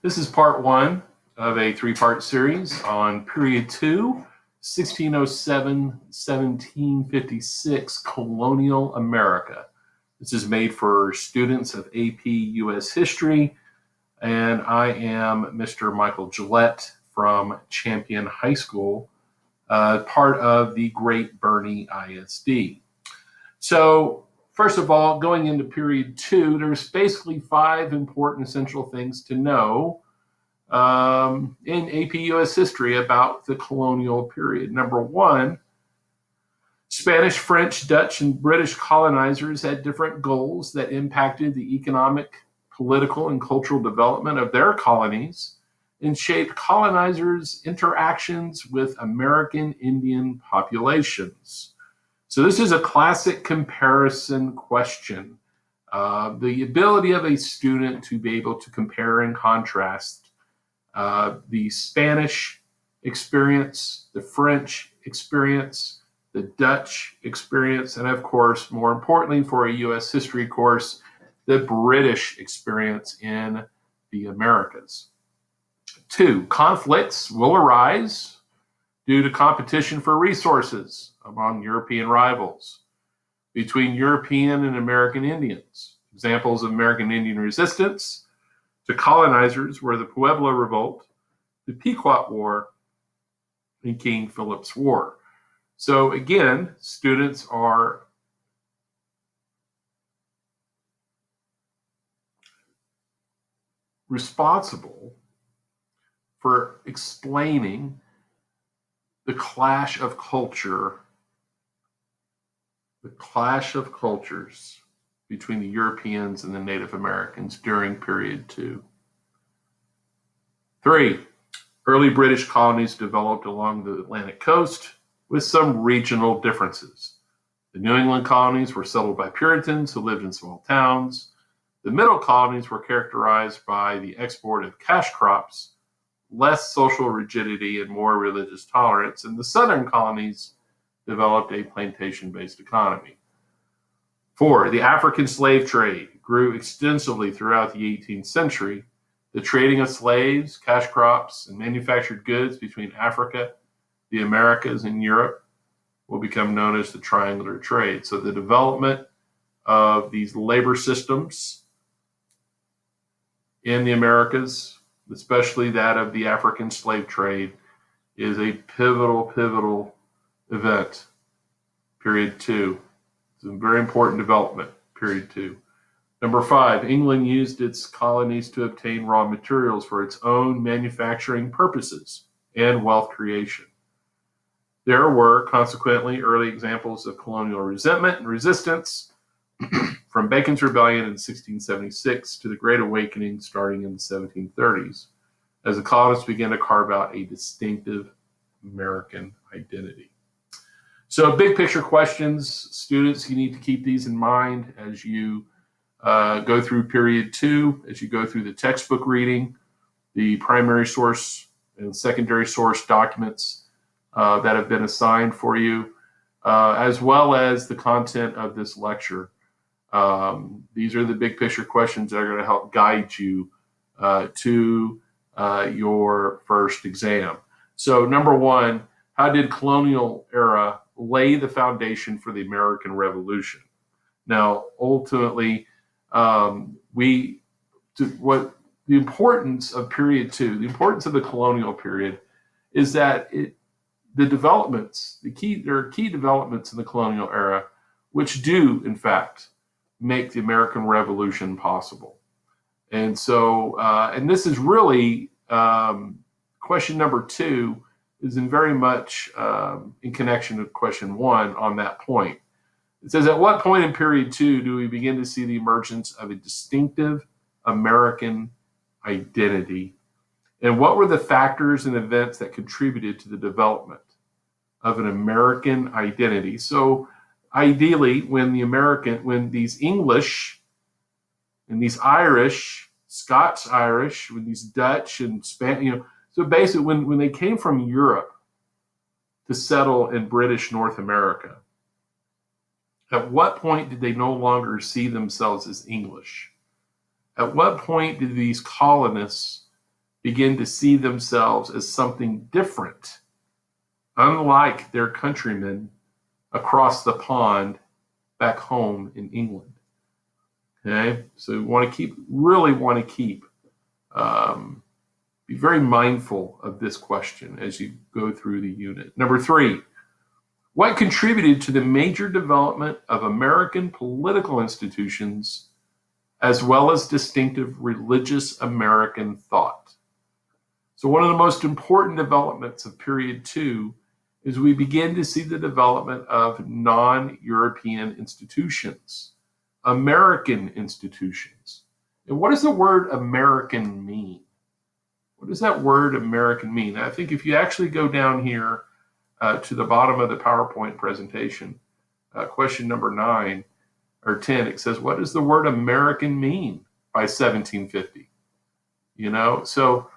This is part one of a three-part series on period two, 1607-1756 colonial America. This is made for students of AP U.S. History, and I am Mr. Michael Gillette from Champion High School, part of the Great Burney ISD. So, first of all, going into period two, there's basically five important essential things to know in AP U.S. history about the colonial period. Number one, Spanish, French, Dutch, and British colonizers had different goals that impacted the economic, political, and cultural development of their colonies and shaped colonizers' interactions with American Indian populations. So this is a classic comparison question. The ability of a student to be able to compare and contrast the Spanish experience, the French experience, the Dutch experience, and of course, more importantly for a U.S. history course, the British experience in the Americas. Two, conflicts will arise due to competition for resources among European rivals, between European and American Indians. Examples of American Indian resistance to colonizers were the Pueblo Revolt, the Pequot War, and King Philip's War. So again, students are responsible for explaining the clash of cultures between the Europeans and the Native Americans during period two. Three, early British colonies developed along the Atlantic coast with some regional differences. The New England colonies were settled by Puritans who lived in small towns. The middle colonies were characterized by the export of cash crops, less social rigidity, and more religious tolerance, and the southern colonies developed a plantation-based economy. Four, the African slave trade grew extensively throughout the 18th century. The trading of slaves, cash crops, and manufactured goods between Africa, the Americas, and Europe will become known as the triangular trade. So the development of these labor systems in the Americas, especially that of the African slave trade, is a pivotal event, period two. It's a very important development, period two. Number five, England used its colonies to obtain raw materials for its own manufacturing purposes and wealth creation. There were, consequently, early examples of colonial resentment and resistance from Bacon's Rebellion in 1676 to the Great Awakening starting in the 1730s, as the colonists began to carve out a distinctive American identity. So big picture questions, students, you need to keep these in mind as you go through period two, as you go through the textbook reading, the primary source and secondary source documents that have been assigned for you, as well as the content of this lecture. These are the big picture questions that are going to help guide you to your first exam. So number one, how did colonial era lay the foundation for the American Revolution? Now, ultimately, the importance of period two, the importance of the colonial period, is that there are key developments in the colonial era, which do, in fact, make the American Revolution possible. And so, and this is really, question number two is in very much in connection with question one on that point. It says, at what point in period two do we begin to see the emergence of a distinctive American identity? And what were the factors and events that contributed to the development of an American identity? So ideally, when these English and these Irish, Scots-Irish, with these Dutch and Spanish, so basically when they came from Europe to settle in British North America, at what point did they no longer see themselves as English? At what point did these colonists begin to see themselves as something different, unlike their countrymen across the pond back home in England. Okay, so we really want to keep, be very mindful of this question as you go through the unit. Number 3, what contributed to the major development of American political institutions as well as distinctive religious American thought? So one of the most important developments of period 2 is we begin to see the development of non-European institutions, American institutions. And what does the word American mean? What does that word American mean? I think if you actually go down here to the bottom of the PowerPoint presentation, question number 9 or 10, it says, what does the word American mean by 1750? You know, so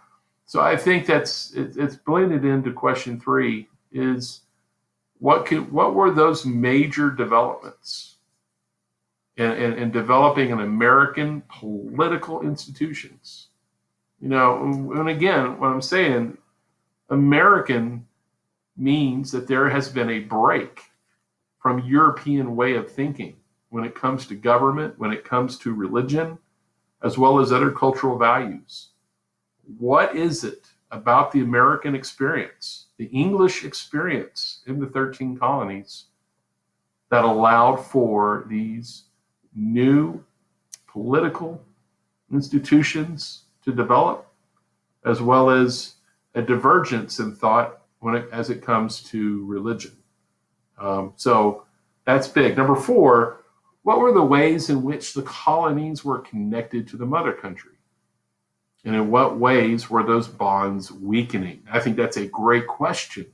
I think it's blended into question 3 is what were those major developments in developing an American political institutions? You know, and again, what I'm saying, American means that there has been a break from European way of thinking when it comes to government, when it comes to religion, as well as other cultural values. What is it about the American experience, the English experience in the 13 colonies that allowed for these new political institutions to develop, as well as a divergence in thought as it comes to religion? So that's big. Number 4, what were the ways in which the colonies were connected to the mother country? And in what ways were those bonds weakening? I think that's a great question.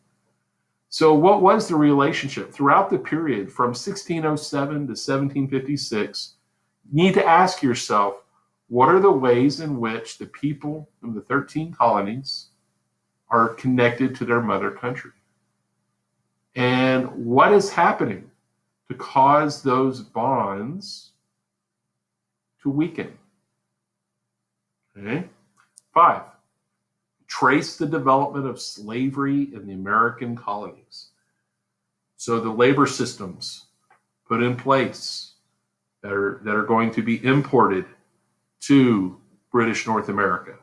So what was the relationship throughout the period from 1607 to 1756? You need to ask yourself, what are the ways in which the people in the 13 colonies are connected to their mother country? And what is happening to cause those bonds to weaken? Okay. 5, trace the development of slavery in the American colonies. So the labor systems put in place that are going to be imported to British North America.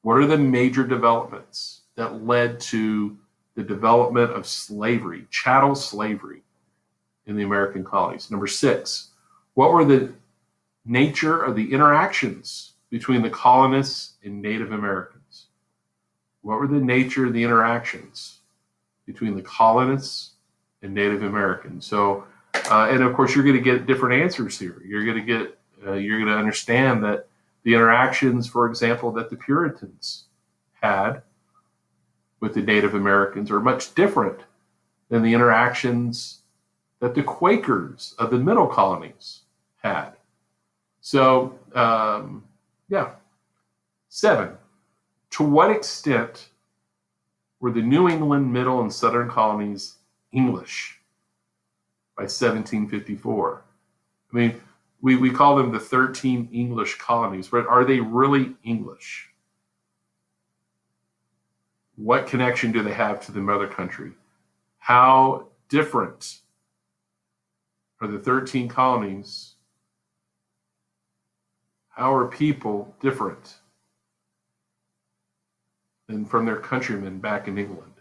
What are the major developments that led to the development of slavery, chattel slavery in the American colonies? Number 6, what were the nature of the interactions between the colonists and Native Americans? What were the nature of the interactions between the colonists and Native Americans? So, and of course, you're going to get different answers here. You're going to understand that the interactions, for example, that the Puritans had with the Native Americans are much different than the interactions that the Quakers of the middle colonies had. So, 7, to what extent were the New England, middle, and southern colonies English by 1754? I mean, we call them the 13 English colonies, but are they really English? What connection do they have to the mother country? How different are the 13 colonies? How are people different than from their countrymen back in England?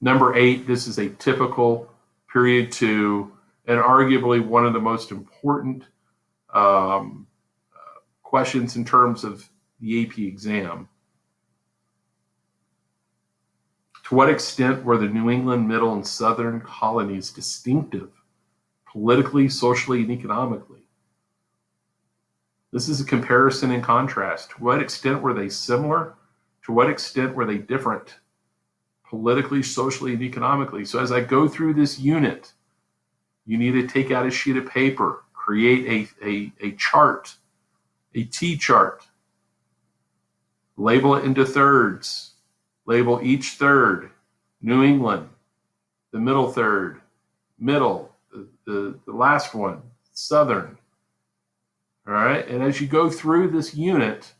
Number 8, this is a typical period 2, and arguably one of the most important questions in terms of the AP exam. To what extent were the New England, middle, and southern colonies distinctive politically, socially, and economically? This is a comparison and contrast. To what extent were they similar? To what extent were they different politically, socially, and economically? So as I go through this unit, you need to take out a sheet of paper, create a chart, a T chart, label it into thirds, label each third, New England, the middle third, middle, the last one, southern. All right, and as you go through this unit,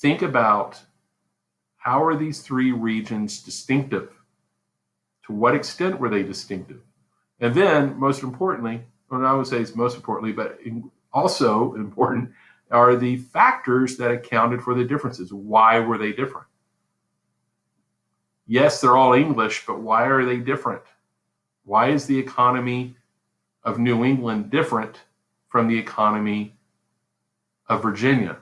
think about how are these three regions distinctive? To what extent were they distinctive? And then, most importantly, or I would say it's most importantly, but also important, are the factors that accounted for the differences. Why were they different? Yes, they're all English, but why are they different? Why is the economy of New England different from the economy of Virginia?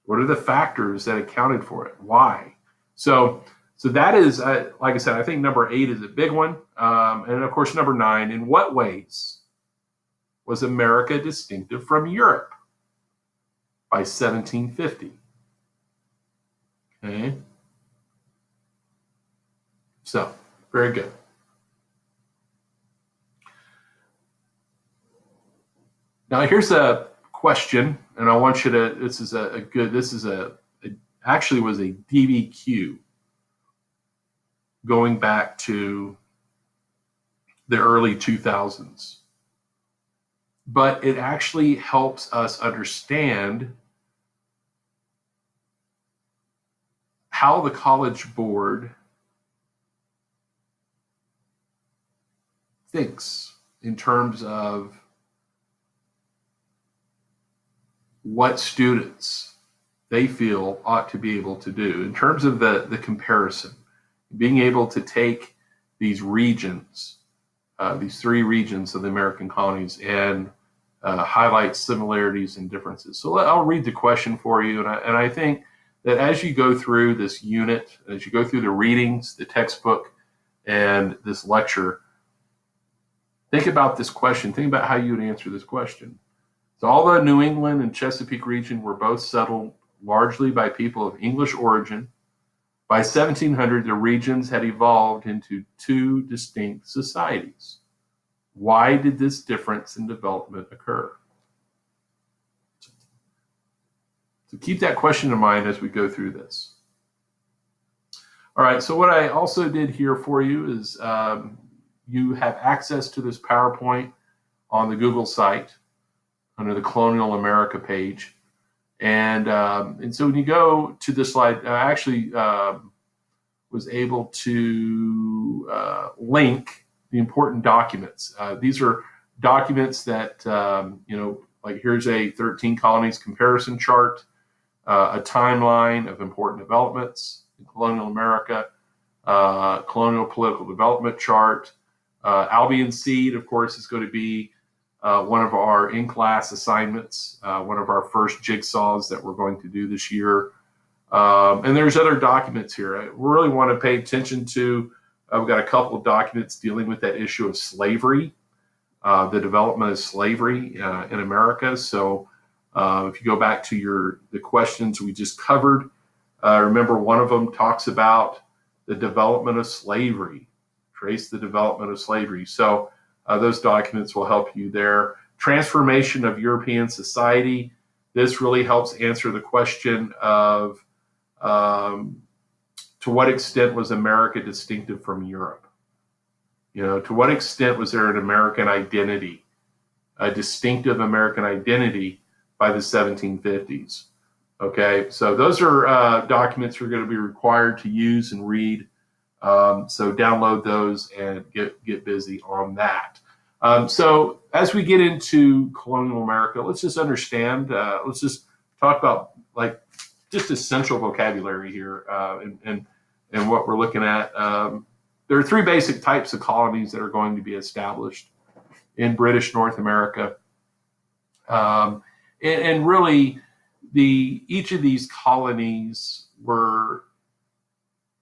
What are the factors that accounted for it? Why? So that is, like I said, I think number 8 is a big one. And of course, number 9, in what ways was America distinctive from Europe by 1750? Okay. So, very good. Now, here's a question, and I want you to, actually was a DBQ going back to the early 2000s. But it actually helps us understand how the College Board thinks in terms of what students they feel ought to be able to do in terms of the comparison, being able to take these regions, these three regions of the American colonies, and highlight similarities and differences. So I'll read the question for you, and I think that as you go through this unit, as you go through the readings, the textbook, and this lecture, think about this question. Think about how you would answer this question. So although New England and Chesapeake region were both settled largely by people of English origin, by 1700 the regions had evolved into two distinct societies. Why did this difference in development occur? So keep that question in mind as we go through this. All right, so what I also did here for you is you have access to this PowerPoint on the Google site under the Colonial America page. And so when you go to this slide, I actually was able to link the important documents. These are documents that, like here's a 13 colonies comparison chart, a timeline of important developments in colonial America, colonial political development chart. Albion Seed, of course, is going to be one of our in-class assignments, one of our first jigsaws that we're going to do this year. And there's other documents here. I really want to pay attention to, we've got a couple of documents dealing with that issue of slavery, the development of slavery in America. So if you go back to the questions we just covered, remember one of them talks about the development of slavery, trace the development of slavery. So those documents will help you there. Transformation of European society. This really helps answer the question of to what extent was America distinctive from Europe? To what extent was there an American identity, a distinctive American identity by the 1750s? Okay, so those are documents you're going to be required to use and read. So download those and get busy on that. So as we get into colonial America, let's just understand, let's just talk about like just essential vocabulary here and what we're looking at. There are three basic types of colonies that are going to be established in British North America. And really, each of these colonies were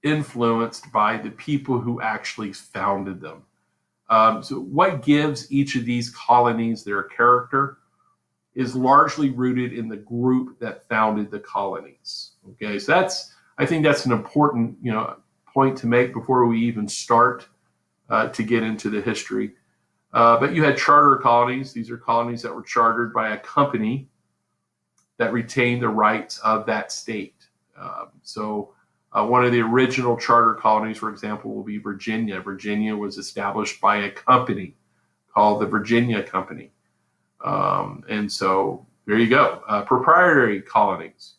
influenced by the people who actually founded them. So what gives each of these colonies their character is largely rooted in the group that founded the colonies. Okay, so I think that's an important point to make before we even start to get into the history. But you had charter colonies. These are colonies that were chartered by a company that retained the rights of that state. So one of the original charter colonies, for example, will be Virginia. Virginia was established by a company called the Virginia Company. And so there you go. Proprietary colonies.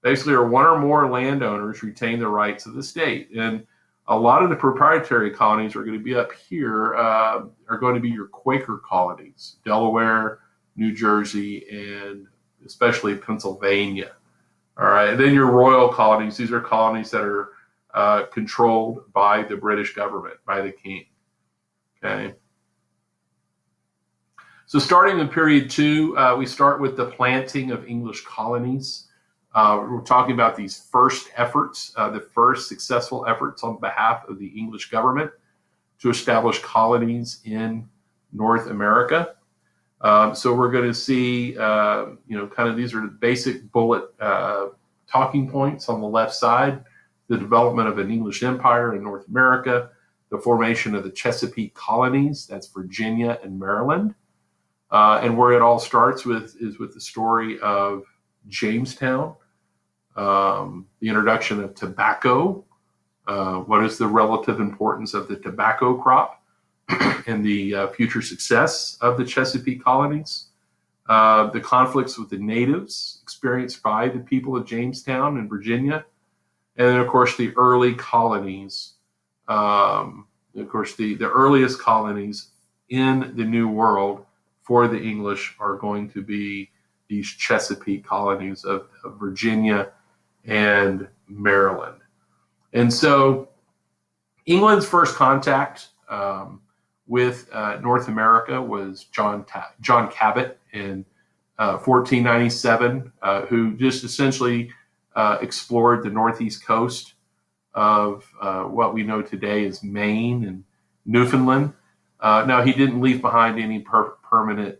basically are one or more landowners retain the rights of the state. And a lot of the proprietary colonies are going to be up here, are going to be your Quaker colonies, Delaware, New Jersey, and especially Pennsylvania. All right. And then your royal colonies, these are colonies that are controlled by the British government, by the king. Okay. So starting in period 2, we start with the planting of English colonies. We're talking about these first efforts, the first successful efforts on behalf of the English government to establish colonies in North America. So we're going to see, kind of these are the basic bullet talking points on the left side: the development of an English empire in North America, the formation of the Chesapeake colonies, that's Virginia and Maryland. And where it all starts is with the story of Jamestown, the introduction of tobacco, what is the relative importance of the tobacco crop and the future success of the Chesapeake colonies, the conflicts with the natives experienced by the people of Jamestown and Virginia, and then, of course, the early colonies, the earliest colonies in the New World for the English are going to be these Chesapeake colonies of Virginia and Maryland. And so England's first contact with North America was John Cabot in 1497, who just essentially explored the northeast coast of what we know today as Maine and Newfoundland. Now, he didn't leave behind any permanent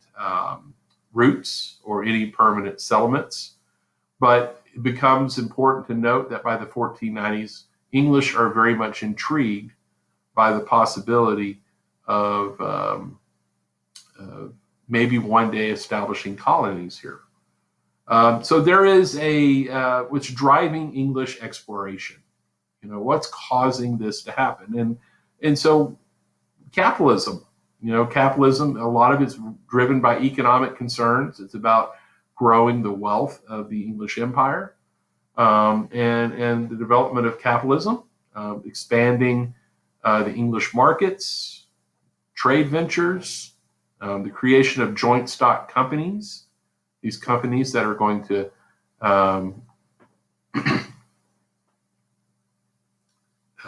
roots or any permanent settlements, but it becomes important to note that by the 1490s, English are very much intrigued by the possibility of maybe one day establishing colonies here. So there is what's driving English exploration. What's causing this to happen? And so capitalism, a lot of it's driven by economic concerns. It's about growing the wealth of the English empire, and the development of capitalism, expanding the English markets, trade ventures, the creation of joint stock companies, these companies that are going to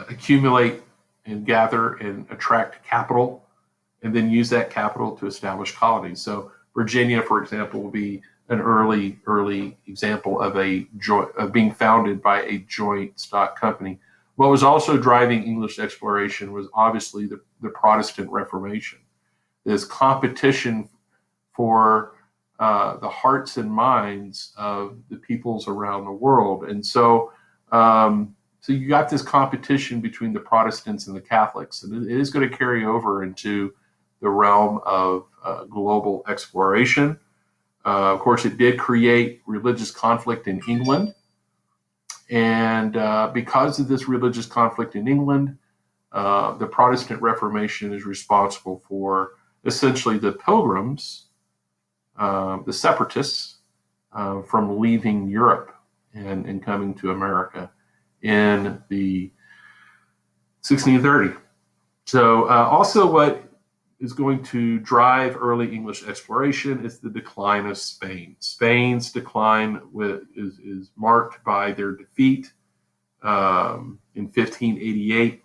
accumulate and gather and attract capital, and then use that capital to establish colonies. So Virginia, for example, will be an early example of being founded by a joint stock company. What was also driving English exploration was obviously the Protestant Reformation. There's competition for the hearts and minds of the peoples around the world. And so you got this competition between the Protestants and the Catholics, and it is going to carry over into the realm of global exploration. Of course, it did create religious conflict in England. And because of this religious conflict in England, the Protestant Reformation is responsible for essentially the Pilgrims, the separatists, from leaving Europe and coming to America in the 1630. So also what is going to drive early English exploration is the decline of Spain. Spain's decline is marked by their defeat in 1588.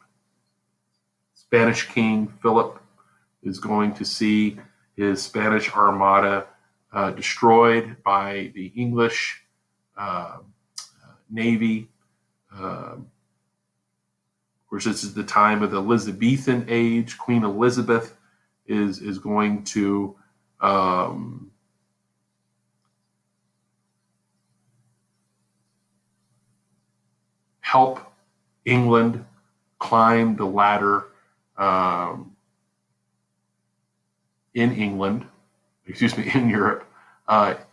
Spanish King Philip is going to see his Spanish Armada destroyed by the English Navy. Of course, this is the time of the Elizabethan age. Queen Elizabeth is going to help England climb the ladder in Europe.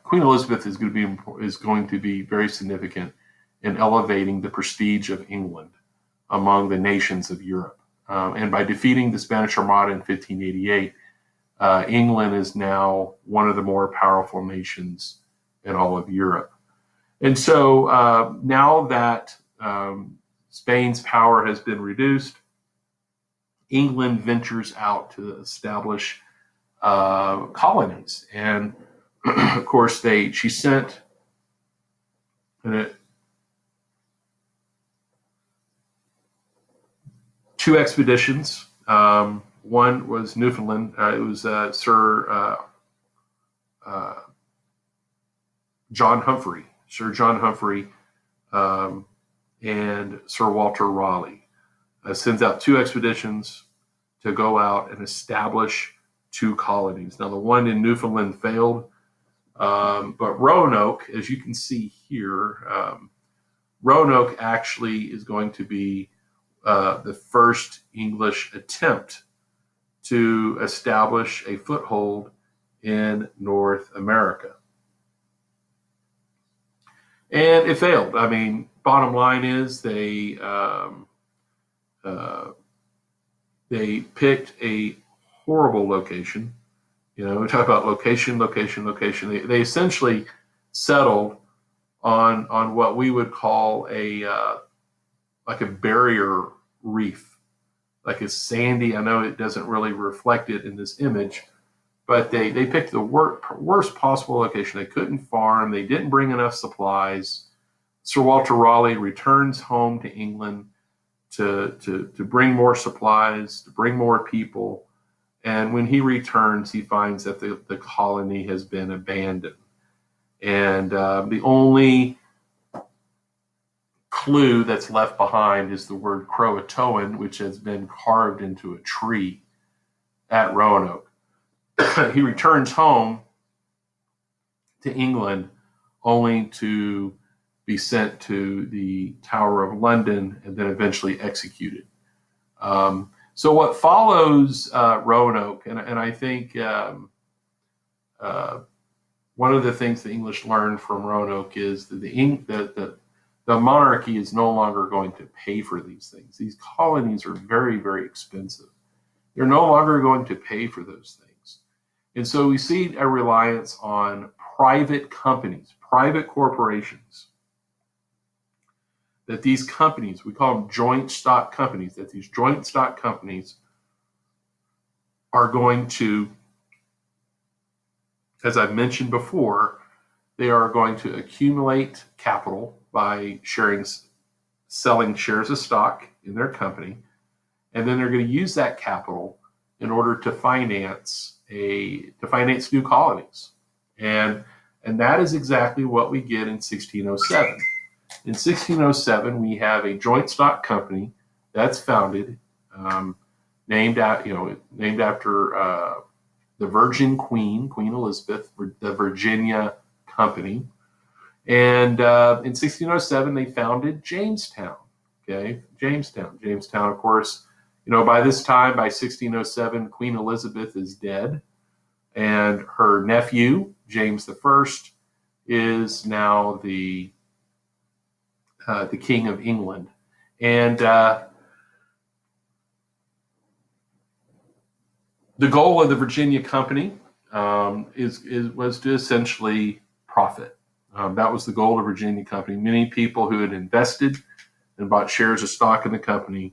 Queen Elizabeth is going to be very significant in elevating the prestige of England among the nations of Europe. And by defeating the Spanish Armada in 1588, England is now one of the more powerful nations in all of Europe. And so now that Spain's power has been reduced, England ventures out to establish colonies. And of course, she sent two expeditions. One was Newfoundland. It was Sir John Humphrey, and Sir Walter Raleigh. Sends out two expeditions to go out and establish two colonies. Now, the one in Newfoundland failed, but Roanoke, as you can see here, Roanoke actually is going to be the first English attempt to establish a foothold in North America. And it failed. I mean, bottom line is they picked a horrible location. We talk about location. They essentially settled on what we would call like a barrier reef, like a sandy. I know it doesn't really reflect it in this image, but they picked the worst possible location. They couldn't farm. They didn't bring enough supplies. Sir Walter Raleigh returns home to England to bring more supplies, to bring more people. And when he returns, he finds that the colony has been abandoned. And the only clue that's left behind is the word Croatoan, which has been carved into a tree at Roanoke. He returns home to England only to be sent to the Tower of London and then eventually executed. So what follows Roanoke, and I think one of the things the English learned from Roanoke is that the monarchy is no longer going to pay for these things. These colonies are very, very expensive. They're no longer going to pay for those things. And so we see a reliance on private companies, private corporations, that these companies, we call them joint stock companies, that these joint stock companies are going to, as I've mentioned before, they are going to accumulate capital by selling shares of stock in their company, and then they're going to use that capital in order to finance new colonies. And that is exactly what we get in 1607. In 1607, we have a joint stock company that's founded, named after the Virgin Queen Elizabeth, the Virginia Company. And in 1607, they founded Jamestown. Okay, Jamestown, of course, by this time, by 1607, Queen Elizabeth is dead, and her nephew, James I, is now the King of England. And the goal of the Virginia Company was to essentially profit. That was the goal of the Virginia Company. Many people who had invested and bought shares of stock in the company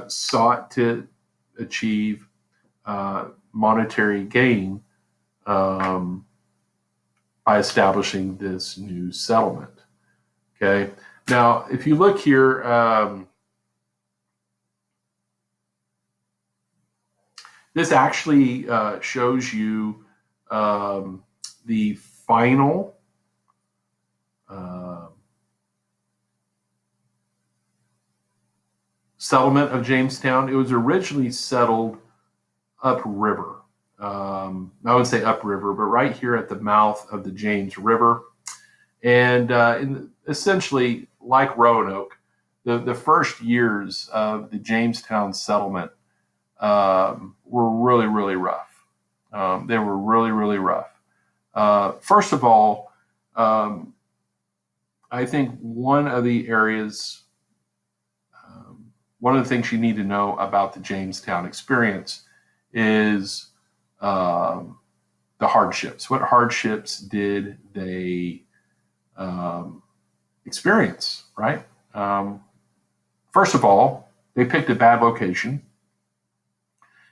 sought to achieve monetary gain by establishing this new settlement. Okay. Now, if you look here, this actually shows you the final settlement of Jamestown. It was originally settled upriver. I would say upriver, but right here at the mouth of the James River. And essentially, like Roanoke, the first years of the Jamestown settlement were really, really rough. They were really, really rough. First of all, I think one of the things you need to know about the Jamestown experience is the hardships. What hardships did they experience, right? First of all, they picked a bad location.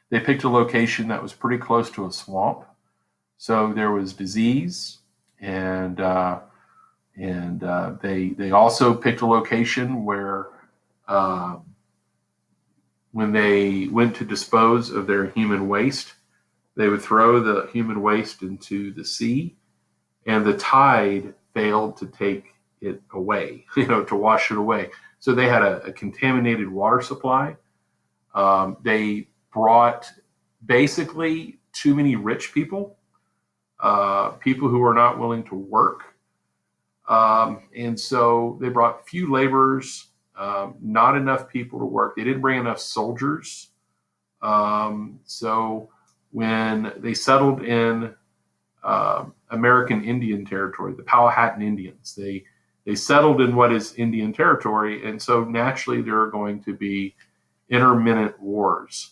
They picked a location that was pretty close to a swamp, so there was disease, and they also picked a location where when they went to dispose of their human waste, they would throw the human waste into the sea, and the tide failed to take it away, to wash it away. So they had a contaminated water supply. They brought basically too many rich people, people who were not willing to work. And so they brought few laborers, not enough people to work. They didn't bring enough soldiers. So when they settled in American Indian territory, the Powhatan Indians, they settled in what is Indian territory. And so naturally there are going to be intermittent wars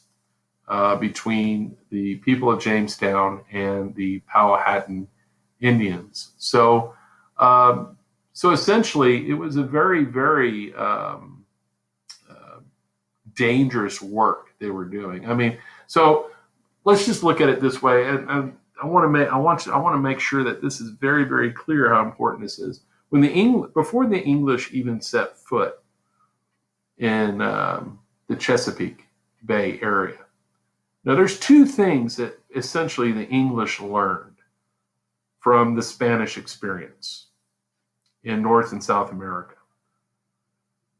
between the people of Jamestown and the Powhatan Indians. So essentially, it was a very, very dangerous work they were doing. I mean, so let's just look at it this way, and I want to make sure that this is very, very clear how important this is. Before the English even set foot in the Chesapeake Bay area. Now, there's two things that essentially the English learned from the Spanish experience in North and South America.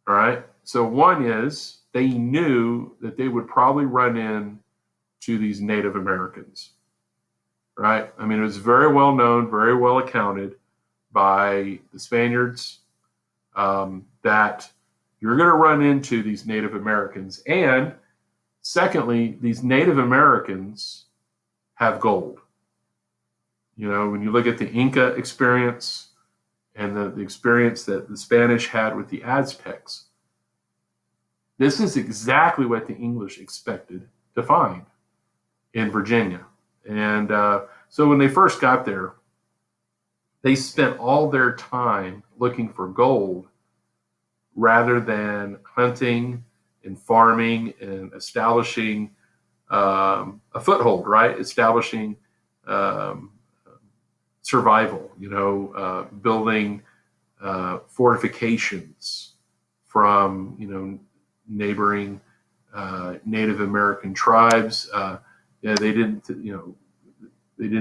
All right. So one is they knew that they would probably run into these Native Americans. Right. I mean, it was very well known, very well accounted by the Spaniards that you're going to run into these Native Americans. And secondly, these Native Americans have gold. When you look at the Inca experience and the experience that the Spanish had with the Aztecs, this is exactly what the English expected to find in Virginia. And so when they first got there, they spent all their time looking for gold rather than hunting and farming and establishing a foothold, right? Establishing survival, building fortifications from, neighboring Native American tribes. They didn't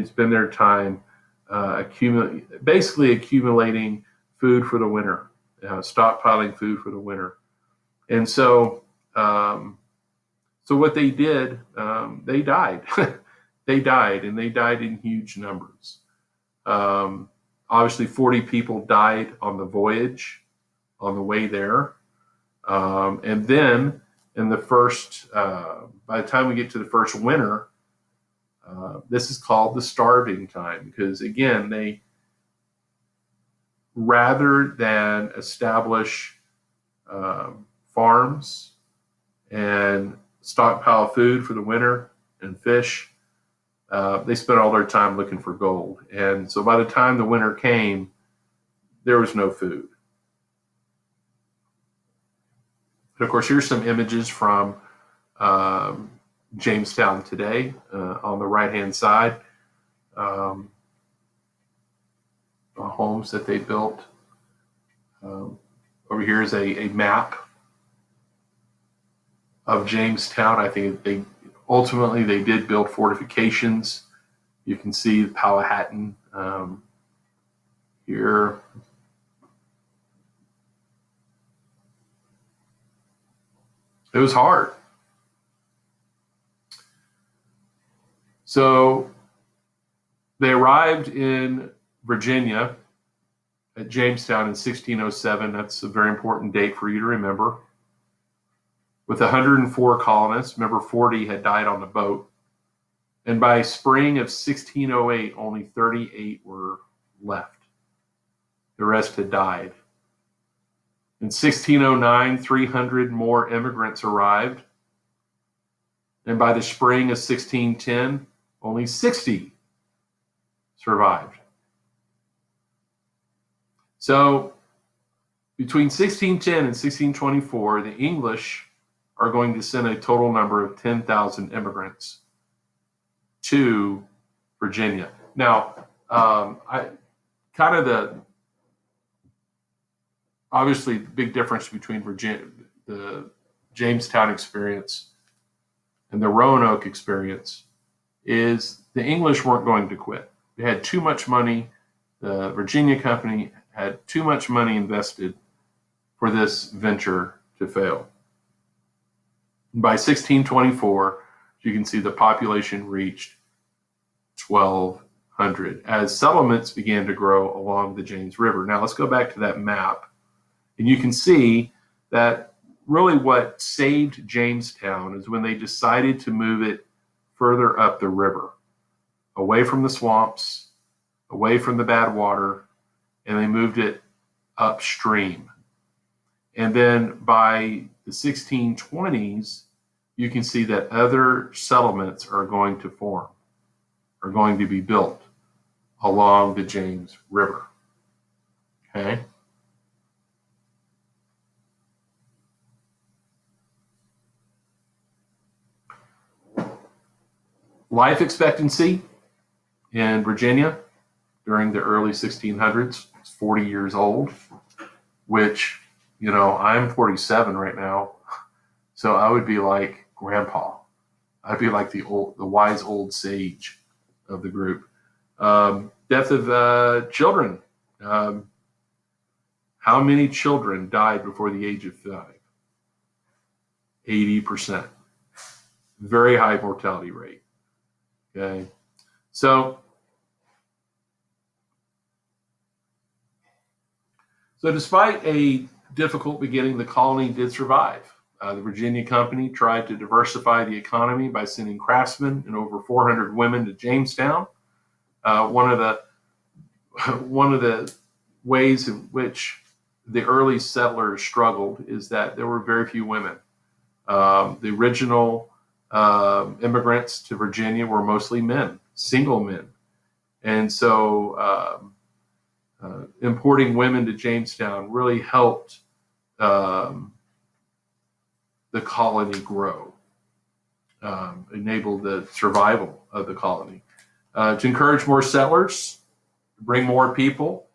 spend their time accumulating food for the winter, stockpiling food for the winter. And so what they did, they died. They died, and they died in huge numbers. Obviously, 40 people died on the voyage, on the way there. And then in the first, by the time we get to the first winter, this is called the starving time, because again, they, rather than establish farms and stockpile food for the winter and fish, they spent all their time looking for gold. And so by the time the winter came, there was no food. And of course, here's some images from Jamestown today on the right-hand side. Homes that they built. Over here is a map of Jamestown. I think they did build fortifications. You can see Powhatan here. It was hard. So they arrived in Virginia at Jamestown in 1607. That's a very important date for you to remember. With 104 colonists, remember 40 had died on the boat. And by spring of 1608, only 38 were left. The rest had died. In 1609, 300 more immigrants arrived. And by the spring of 1610, only 60 survived. So between 1610 and 1624, the English are going to send a total number of 10,000 immigrants to Virginia. Now, obviously the big difference between Virginia, the Jamestown experience and the Roanoke experience is the English weren't going to quit. They had too much money. The Virginia Company had too much money invested for this venture to fail. By 1624, you can see the population reached 1,200 as settlements began to grow along the James River. Now let's go back to that map, and you can see that really what saved Jamestown is when they decided to move it further up the river, away from the swamps, away from the bad water, and they moved it upstream. And then by the 1620s, you can see that other settlements are going to form, are going to be built along the James River. Okay? Life expectancy in Virginia during the early 1600s was 40 years old, which, I'm 47 right now, so I would be like grandpa. I'd be like the wise old sage of the group. Death of children. How many children died before the age of 5? 80%. Very high mortality rate. Okay. So despite a difficult beginning, the colony did survive. The Virginia Company tried to diversify the economy by sending craftsmen and over 400 women to Jamestown. One of the ways in which the early settlers struggled is that there were very few women. The original immigrants to Virginia were mostly men, single men. And so importing women to Jamestown really helped the colony grow, enabled the survival of the colony. To encourage more settlers, bring more people,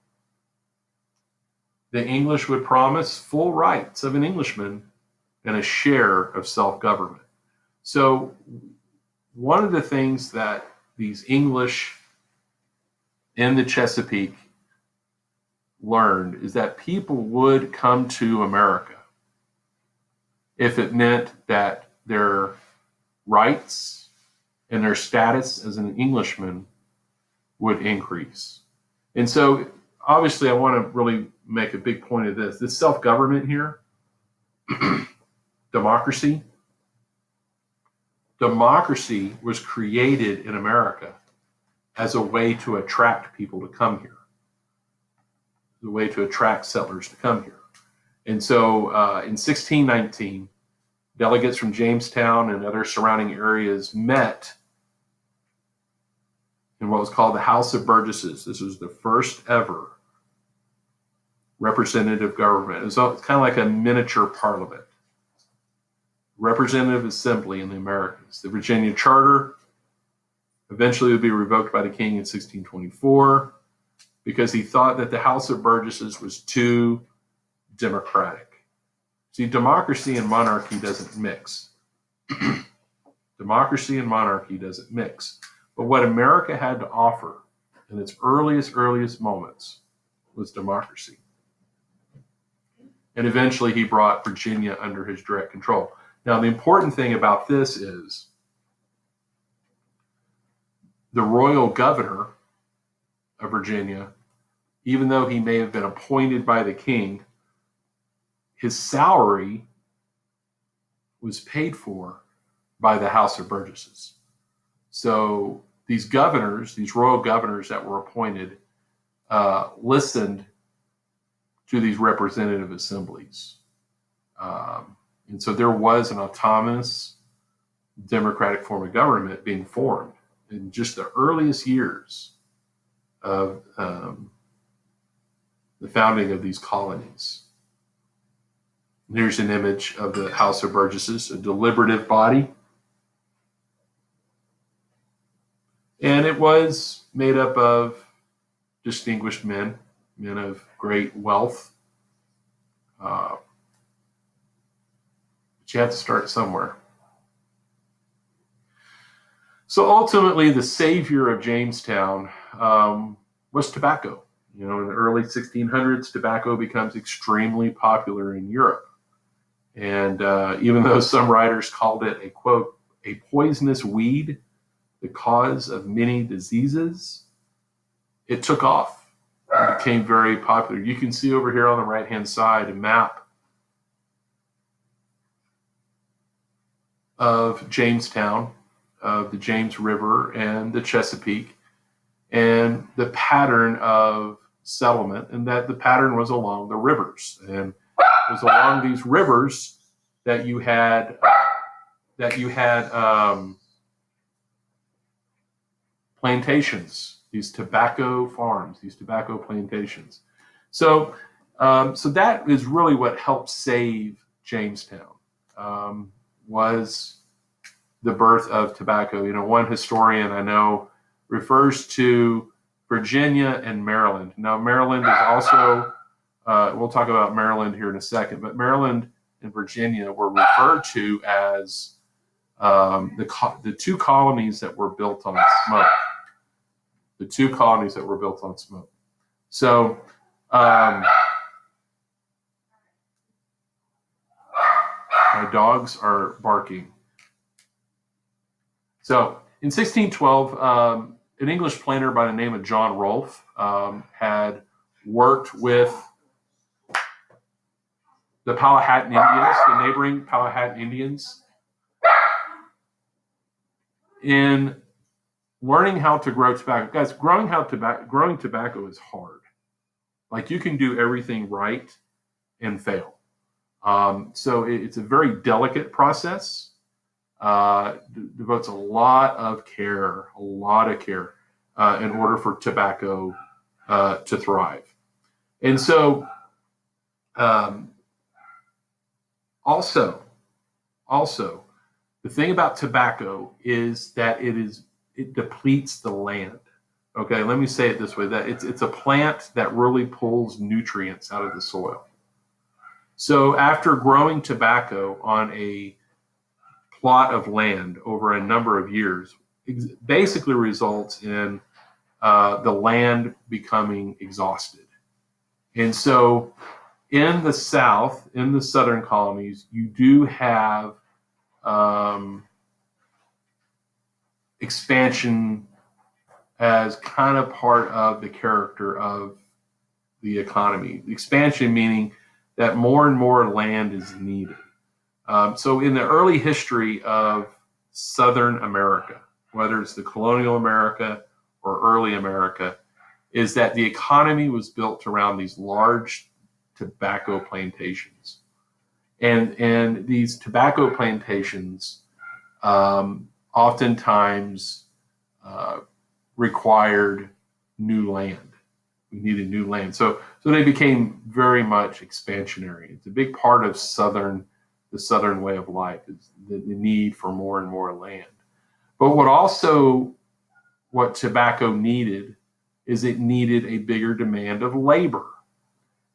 the English would promise full rights of an Englishman and a share of self-government. So one of the things that these English in the Chesapeake learned is that people would come to America if it meant that their rights and their status as an Englishman would increase. And so obviously I want to really make a big point of this. This self-government here, democracy was created in America as a way to attract people to come here, the way to attract settlers to come here. And so in 1619, delegates from Jamestown and other surrounding areas met in what was called the House of Burgesses. This was the first ever representative government. It's kind of like a miniature parliament. Representative Assembly in the Americas. The Virginia Charter eventually would be revoked by the king in 1624 because he thought that the House of Burgesses was too democratic. See, democracy and monarchy doesn't mix. Democracy and monarchy doesn't mix. But what America had to offer in its earliest moments was democracy. And eventually he brought Virginia under his direct control. Now, the important thing about this is the royal governor of Virginia, even though he may have been appointed by the king, his salary was paid for by the House of Burgesses. So these governors, these royal governors that were appointed, listened to these representative assemblies. And so there was an autonomous democratic form of government being formed in just the earliest years of the founding of these colonies. Here's an image of the House of Burgesses, a deliberative body. And it was made up of distinguished men of great wealth. But you have to start somewhere. So ultimately, the savior of Jamestown was tobacco. In the early 1600s, tobacco becomes extremely popular in Europe. And even though some writers called it a, quote, a poisonous weed, the cause of many diseases, it took off. It became very popular. You can see over here on the right-hand side a map of Jamestown, of the James River and the Chesapeake, and the pattern of settlement, and that the pattern was along the rivers. And it was along these rivers that you had plantations, these tobacco farms, these tobacco plantations. So that is really what helped save Jamestown, was the birth of tobacco. One historian I know refers to Virginia and Maryland. Now, Maryland is also, we'll talk about Maryland here in a second, but Maryland and Virginia were referred to as the two colonies that were built on smoke. The two colonies that were built on smoke. So, my dogs are barking. So, in 1612, an English planter by the name of John Rolfe had worked with the Powhatan Indians, the neighboring Powhatan Indians, in learning how to grow tobacco. Guys, growing tobacco is hard. Like, you can do everything right and fail. So it's a very delicate process. Devotes a lot of care in order for tobacco to thrive. And so also, the thing about tobacco is that it depletes the land. Okay, let me say it this way, that it's a plant that really pulls nutrients out of the soil. So after growing tobacco on a plot of land over a number of years, basically results in the land becoming exhausted. And so in the South, in the southern colonies, you do have expansion as kind of part of the character of the economy. Expansion meaning that more and more land is needed. So in the early history of Southern America, whether it's the colonial America or early America, is that the economy was built around these large tobacco plantations. And these tobacco plantations oftentimes required new land. We needed new land. So they became very much expansionary. It's a big part of the Southern way of life, is the need for more and more land. But what tobacco needed is it needed a bigger demand of labor.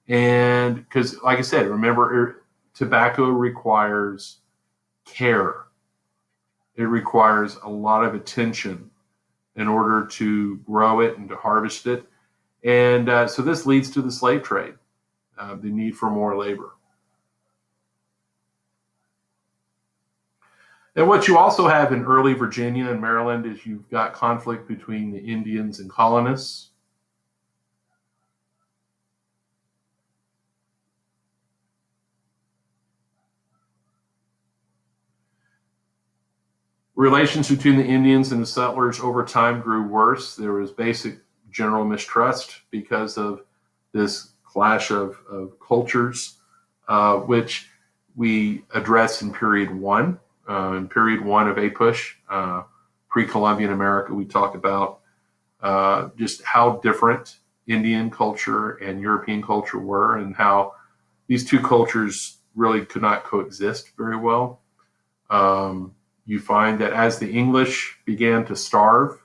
And because, like I said, remember, tobacco requires care. It requires a lot of attention in order to grow it and to harvest it. And so this leads to the slave trade, the need for more labor. And what you also have in early Virginia and Maryland is you've got conflict between the Indians and colonists. Relations between the Indians and the settlers over time grew worse. There was basic general mistrust because of this clash of cultures, which we address in period one. In period one of APUSH, pre-Columbian America, we talk about just how different Indian culture and European culture were, and how these two cultures really could not coexist very well. You find that as the English began to starve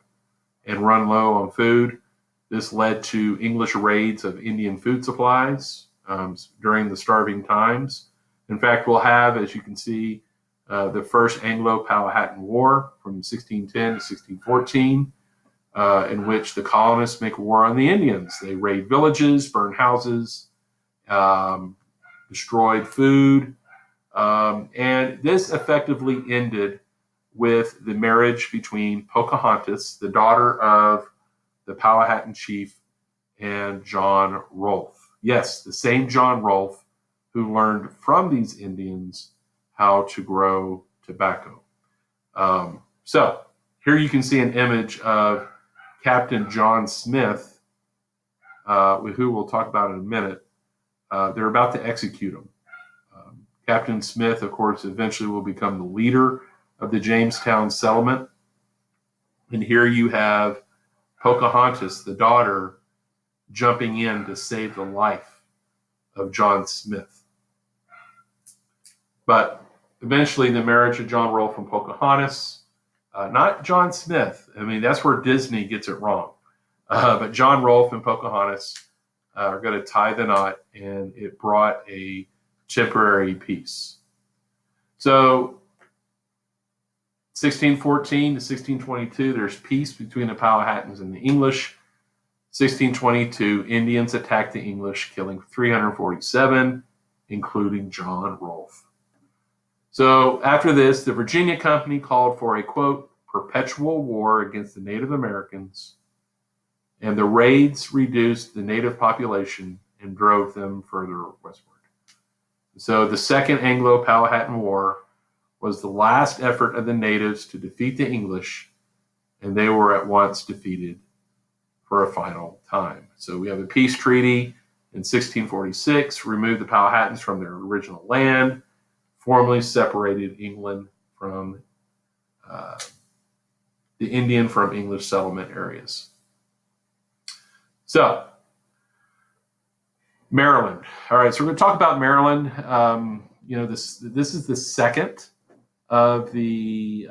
and run low on food, this led to English raids of Indian food supplies during the starving times. In fact, we'll have, as you can see, the first Anglo-Powhatan War from 1610 to 1614, in which the colonists make war on the Indians. They raid villages, burn houses, destroyed food, and this effectively ended with the marriage between Pocahontas, the daughter of the Powhatan chief, and John Rolfe. Yes, the same John Rolfe who learned from these Indians how to grow tobacco. So here you can see an image of Captain John Smith, who we'll talk about in a minute. They're about to execute him. Captain Smith, of course, eventually will become the leader of the Jamestown settlement. And here you have Pocahontas, the daughter, jumping in to save the life of John Smith. But eventually the marriage of John Rolfe and Pocahontas, not John Smith. I mean, that's where Disney gets it wrong. But John Rolfe and Pocahontas are going to tie the knot, and it brought a temporary peace. So 1614 to 1622, there's peace between the Powhatans and the English. 1622, Indians attacked the English, killing 347, including John Rolfe. So after this, the Virginia Company called for a, quote, perpetual war against the Native Americans, and the raids reduced the native population and drove them further westward. So the Second Anglo-Powhatan War was the last effort of the natives to defeat the English, and they were at once defeated for a final time. So we have a peace treaty in 1646, removed the Powhatans from their original land, formally separated England from the Indian from English settlement areas. So, Maryland. All right, so we're going to talk about Maryland. This is the second of the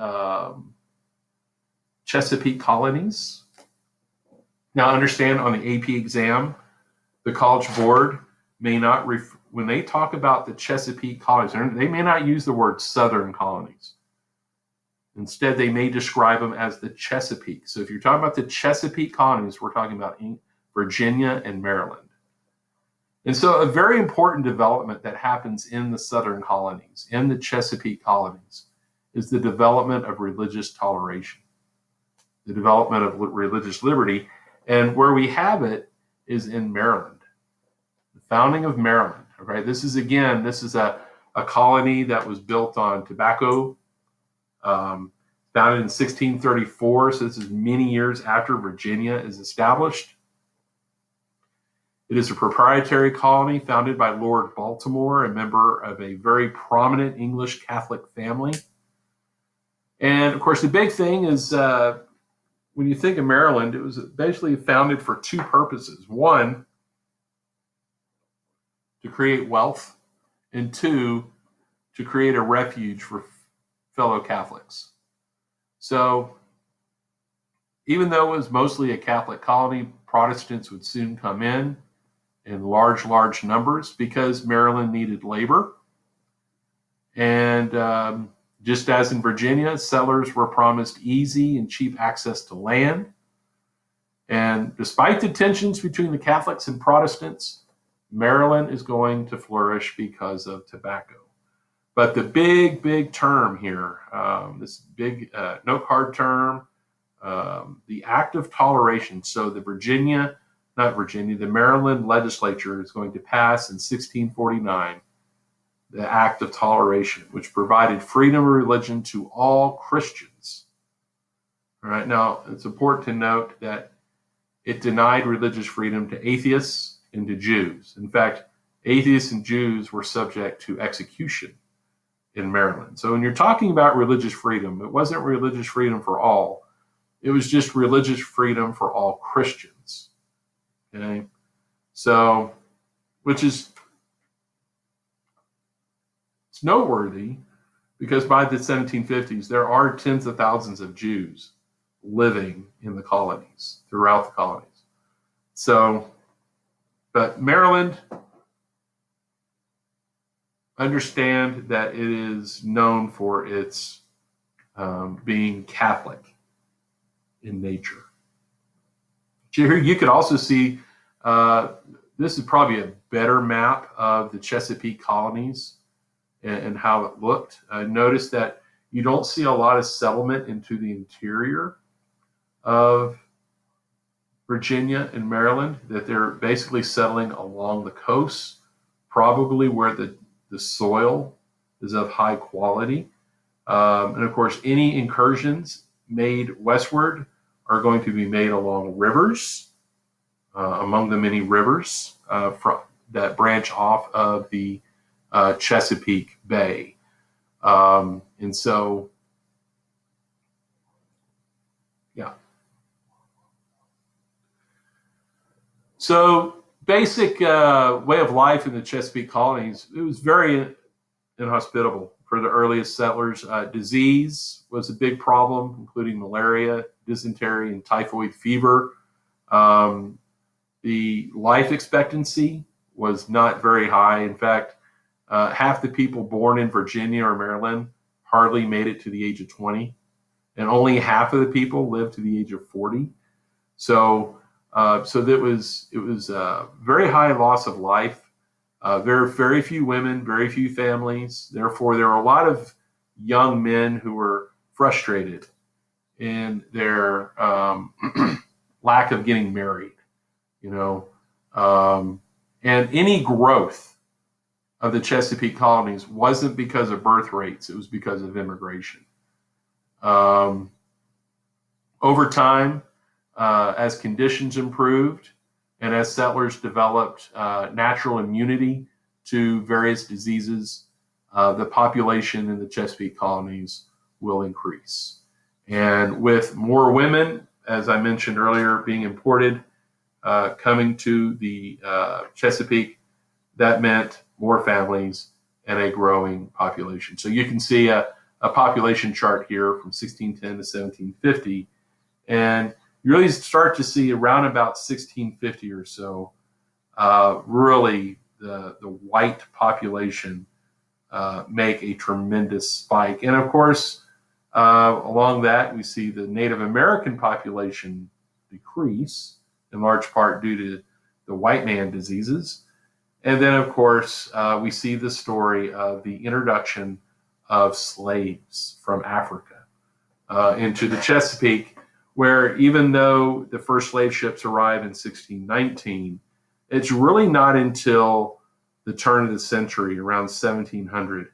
Chesapeake colonies. Now, understand on the AP exam, the College Board may not, when they talk about the Chesapeake colonies, they may not use the word Southern colonies. Instead, they may describe them as the Chesapeake. So if you're talking about the Chesapeake colonies, we're talking about Virginia and Maryland. And so a very important development that happens in the Southern colonies, in the Chesapeake colonies, is the development of religious toleration, the development of religious liberty. And where we have it is in Maryland, the founding of Maryland. Okay, this is a colony that was built on tobacco, founded in 1634. So this is many years after Virginia is established. It is a proprietary colony founded by Lord Baltimore, a member of a very prominent English Catholic family. And of course, the big thing is when you think of Maryland, it was basically founded for two purposes. One, to create wealth, and two, to create a refuge for fellow Catholics. So even though it was mostly a Catholic colony, Protestants would soon come in large numbers because Maryland needed labor. And just as in Virginia, settlers were promised easy and cheap access to land. And despite the tensions between the Catholics and Protestants, Maryland is going to flourish because of tobacco. But the big term here, this big note card term, the Act of Toleration. So the Maryland legislature is going to pass in 1649 the Act of Toleration, which provided freedom of religion to all Christians. All right, now it's important to note that it denied religious freedom to atheists and to Jews. In fact, atheists and Jews were subject to execution in Maryland. So when you're talking about religious freedom, it wasn't religious freedom for all. It was just religious freedom for all Christians. Okay, so which is it's noteworthy because by the 1750s there are tens of thousands of Jews living in the colonies, throughout the colonies. So, but Maryland, understand that it is known for its being Catholic in nature. Here you could also see, this is probably a better map of the Chesapeake colonies and how it looked. Notice that you don't see a lot of settlement into the interior of Virginia and Maryland, that they're basically settling along the coast, probably where the soil is of high quality. And of course, any incursions made westward are going to be made along rivers, among the many rivers that branch off of the Chesapeake Bay. And so, yeah. So basic way of life in the Chesapeake colonies, it was very inhospitable for the earliest settlers. Disease was a big problem, including malaria, dysentery, and typhoid fever. The life expectancy was not very high. In fact, half the people born in Virginia or Maryland hardly made it to the age of 20, and only half of the people lived to the age of 40. So that it was a very high loss of life. Very few women, very few families. Therefore, there were a lot of young men who were frustrated in their lack of getting married, and any growth of the Chesapeake colonies wasn't because of birth rates; it was because of immigration. Over time, as conditions improved, and as settlers developed natural immunity to various diseases, the population in the Chesapeake colonies will increase. And with more women, as I mentioned earlier, being imported, coming to the Chesapeake, that meant more families and a growing population. So you can see a population chart here from 1610 to 1750. And you really start to see around about 1650 or so, really the white population make a tremendous spike. And of course, along that, we see the Native American population decrease, in large part due to the white man diseases. And then, of course, we see the story of the introduction of slaves from Africa into the Chesapeake, where even though the first slave ships arrive in 1619, it's really not until the turn of the century, around 1700,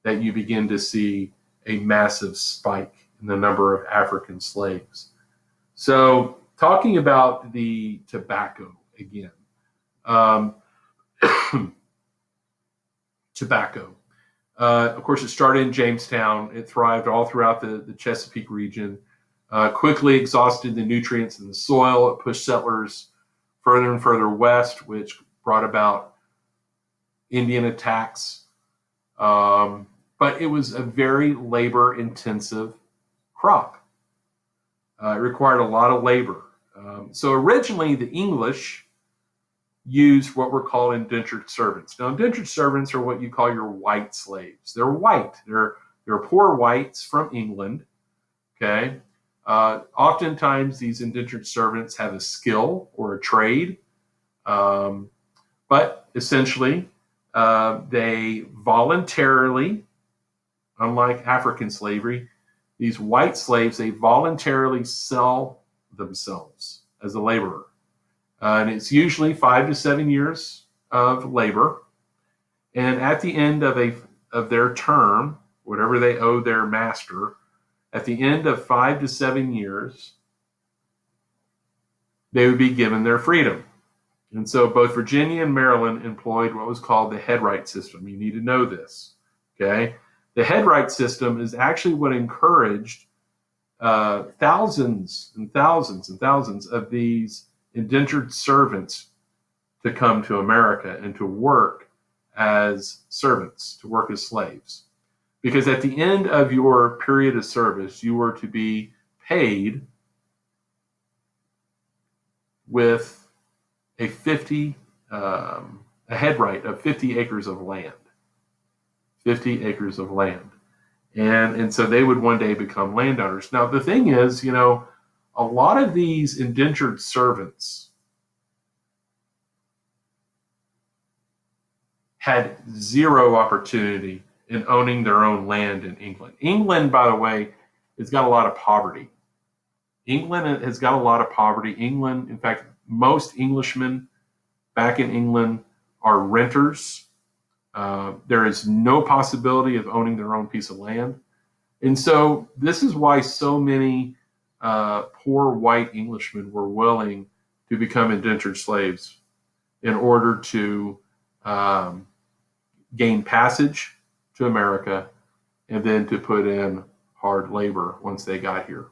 that you begin to see a massive spike in the number of African slaves. So, talking about the tobacco again. Tobacco. Of course, it started in Jamestown. It thrived all throughout the Chesapeake region. Quickly exhausted the nutrients in the soil. It pushed settlers further and further west, which brought about Indian attacks. But it was a very labor-intensive crop. It required a lot of labor. So originally, the English used what were called indentured servants. Now, indentured servants are what you call your white slaves. They're white. They're poor whites from England. Okay. Oftentimes, these indentured servants have a skill or a trade, but essentially, they voluntarily, unlike African slavery, these white slaves, they voluntarily sell themselves as a laborer. And it's usually 5 to 7 years of labor. And at the end of their term, whatever they owe their master, at the end of 5 to 7 years, they would be given their freedom. And so both Virginia and Maryland employed what was called the headright system. You need to know this, okay? The headright system is actually what encouraged thousands and thousands and thousands of these indentured servants to come to America and to work as servants, to work as slaves. Because at the end of your period of service, you were to be paid with a head right of 50 acres of land. 50 acres of land. And so they would one day become landowners. Now, the thing is, a lot of these indentured servants had zero opportunity in owning their own land in England. England, by the way, has got a lot of poverty. England has got a lot of poverty. England, in fact, most Englishmen back in England are renters. There is no possibility of owning their own piece of land. And so this is why so many poor white Englishmen were willing to become indentured slaves in order to gain passage to America and then to put in hard labor once they got here.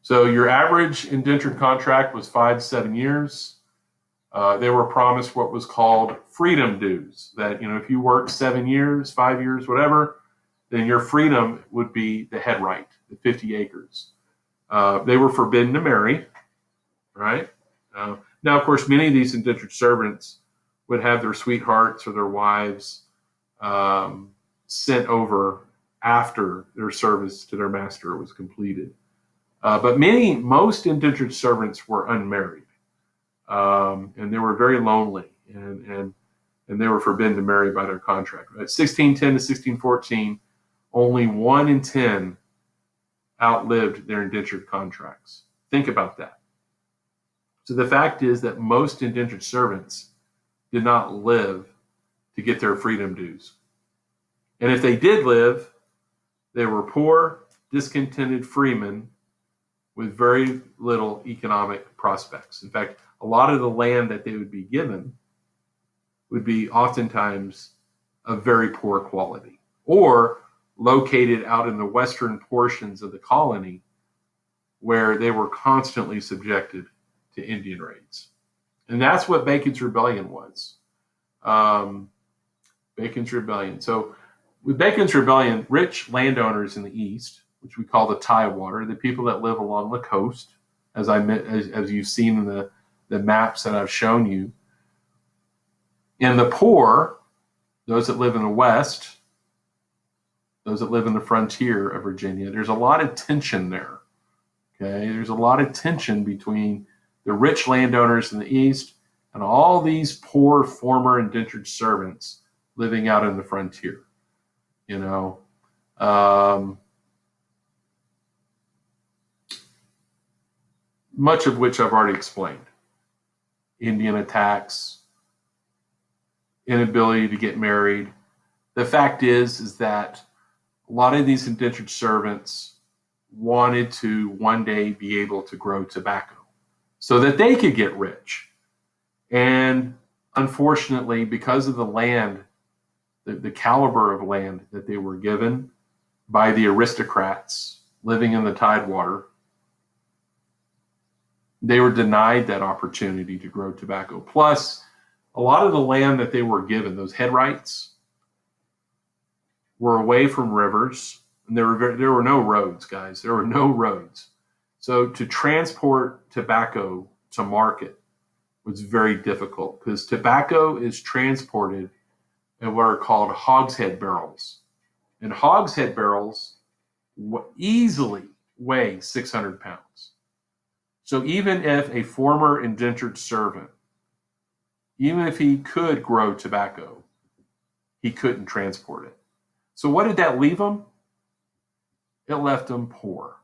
So your average indentured contract was 5 to 7 years. They were promised what was called freedom dues, that if you worked 7 years, 5 years, whatever, then your freedom would be the head right, the 50 acres. They were forbidden to marry, right? Now, of course, many of these indentured servants would have their sweethearts or their wives sent over after their service to their master was completed. But most indentured servants were unmarried. And they were very lonely, and they were forbidden to marry by their contract. At 1610 to 1614, only 1 in 10 outlived their indentured contracts. Think about that. So the fact is that most indentured servants did not live to get their freedom dues. And if they did live, they were poor, discontented freemen with very little economic prospects. In fact, a lot of the land that they would be given would be oftentimes of very poor quality, or located out in the western portions of the colony where they were constantly subjected to Indian raids. And that's what Bacon's Rebellion was. Bacon's Rebellion. So with Bacon's Rebellion, rich landowners in the east, which we call the Tidewater, the people that live along the coast, as you've seen in the maps that I've shown you. And the poor, those that live in the west, those that live in the frontier of Virginia, there's a lot of tension there. Okay, there's a lot of tension between the rich landowners in the east and all these poor former indentured servants living out in the frontier. Much of which I've already explained. Indian attacks, inability to get married. The fact is that a lot of these indentured servants wanted to one day be able to grow tobacco so that they could get rich. And unfortunately, because of the land, the caliber of land that they were given by the aristocrats living in the Tidewater, they were denied that opportunity to grow tobacco. Plus, a lot of the land that they were given, those head rights, were away from rivers, and there were no roads, guys. There were no roads. So to transport tobacco to market was very difficult because tobacco is transported in what are called hogshead barrels. And hogshead barrels easily weigh 600 pounds. So even if a former indentured servant, even if he could grow tobacco, he couldn't transport it. So what did that leave him? It left him poor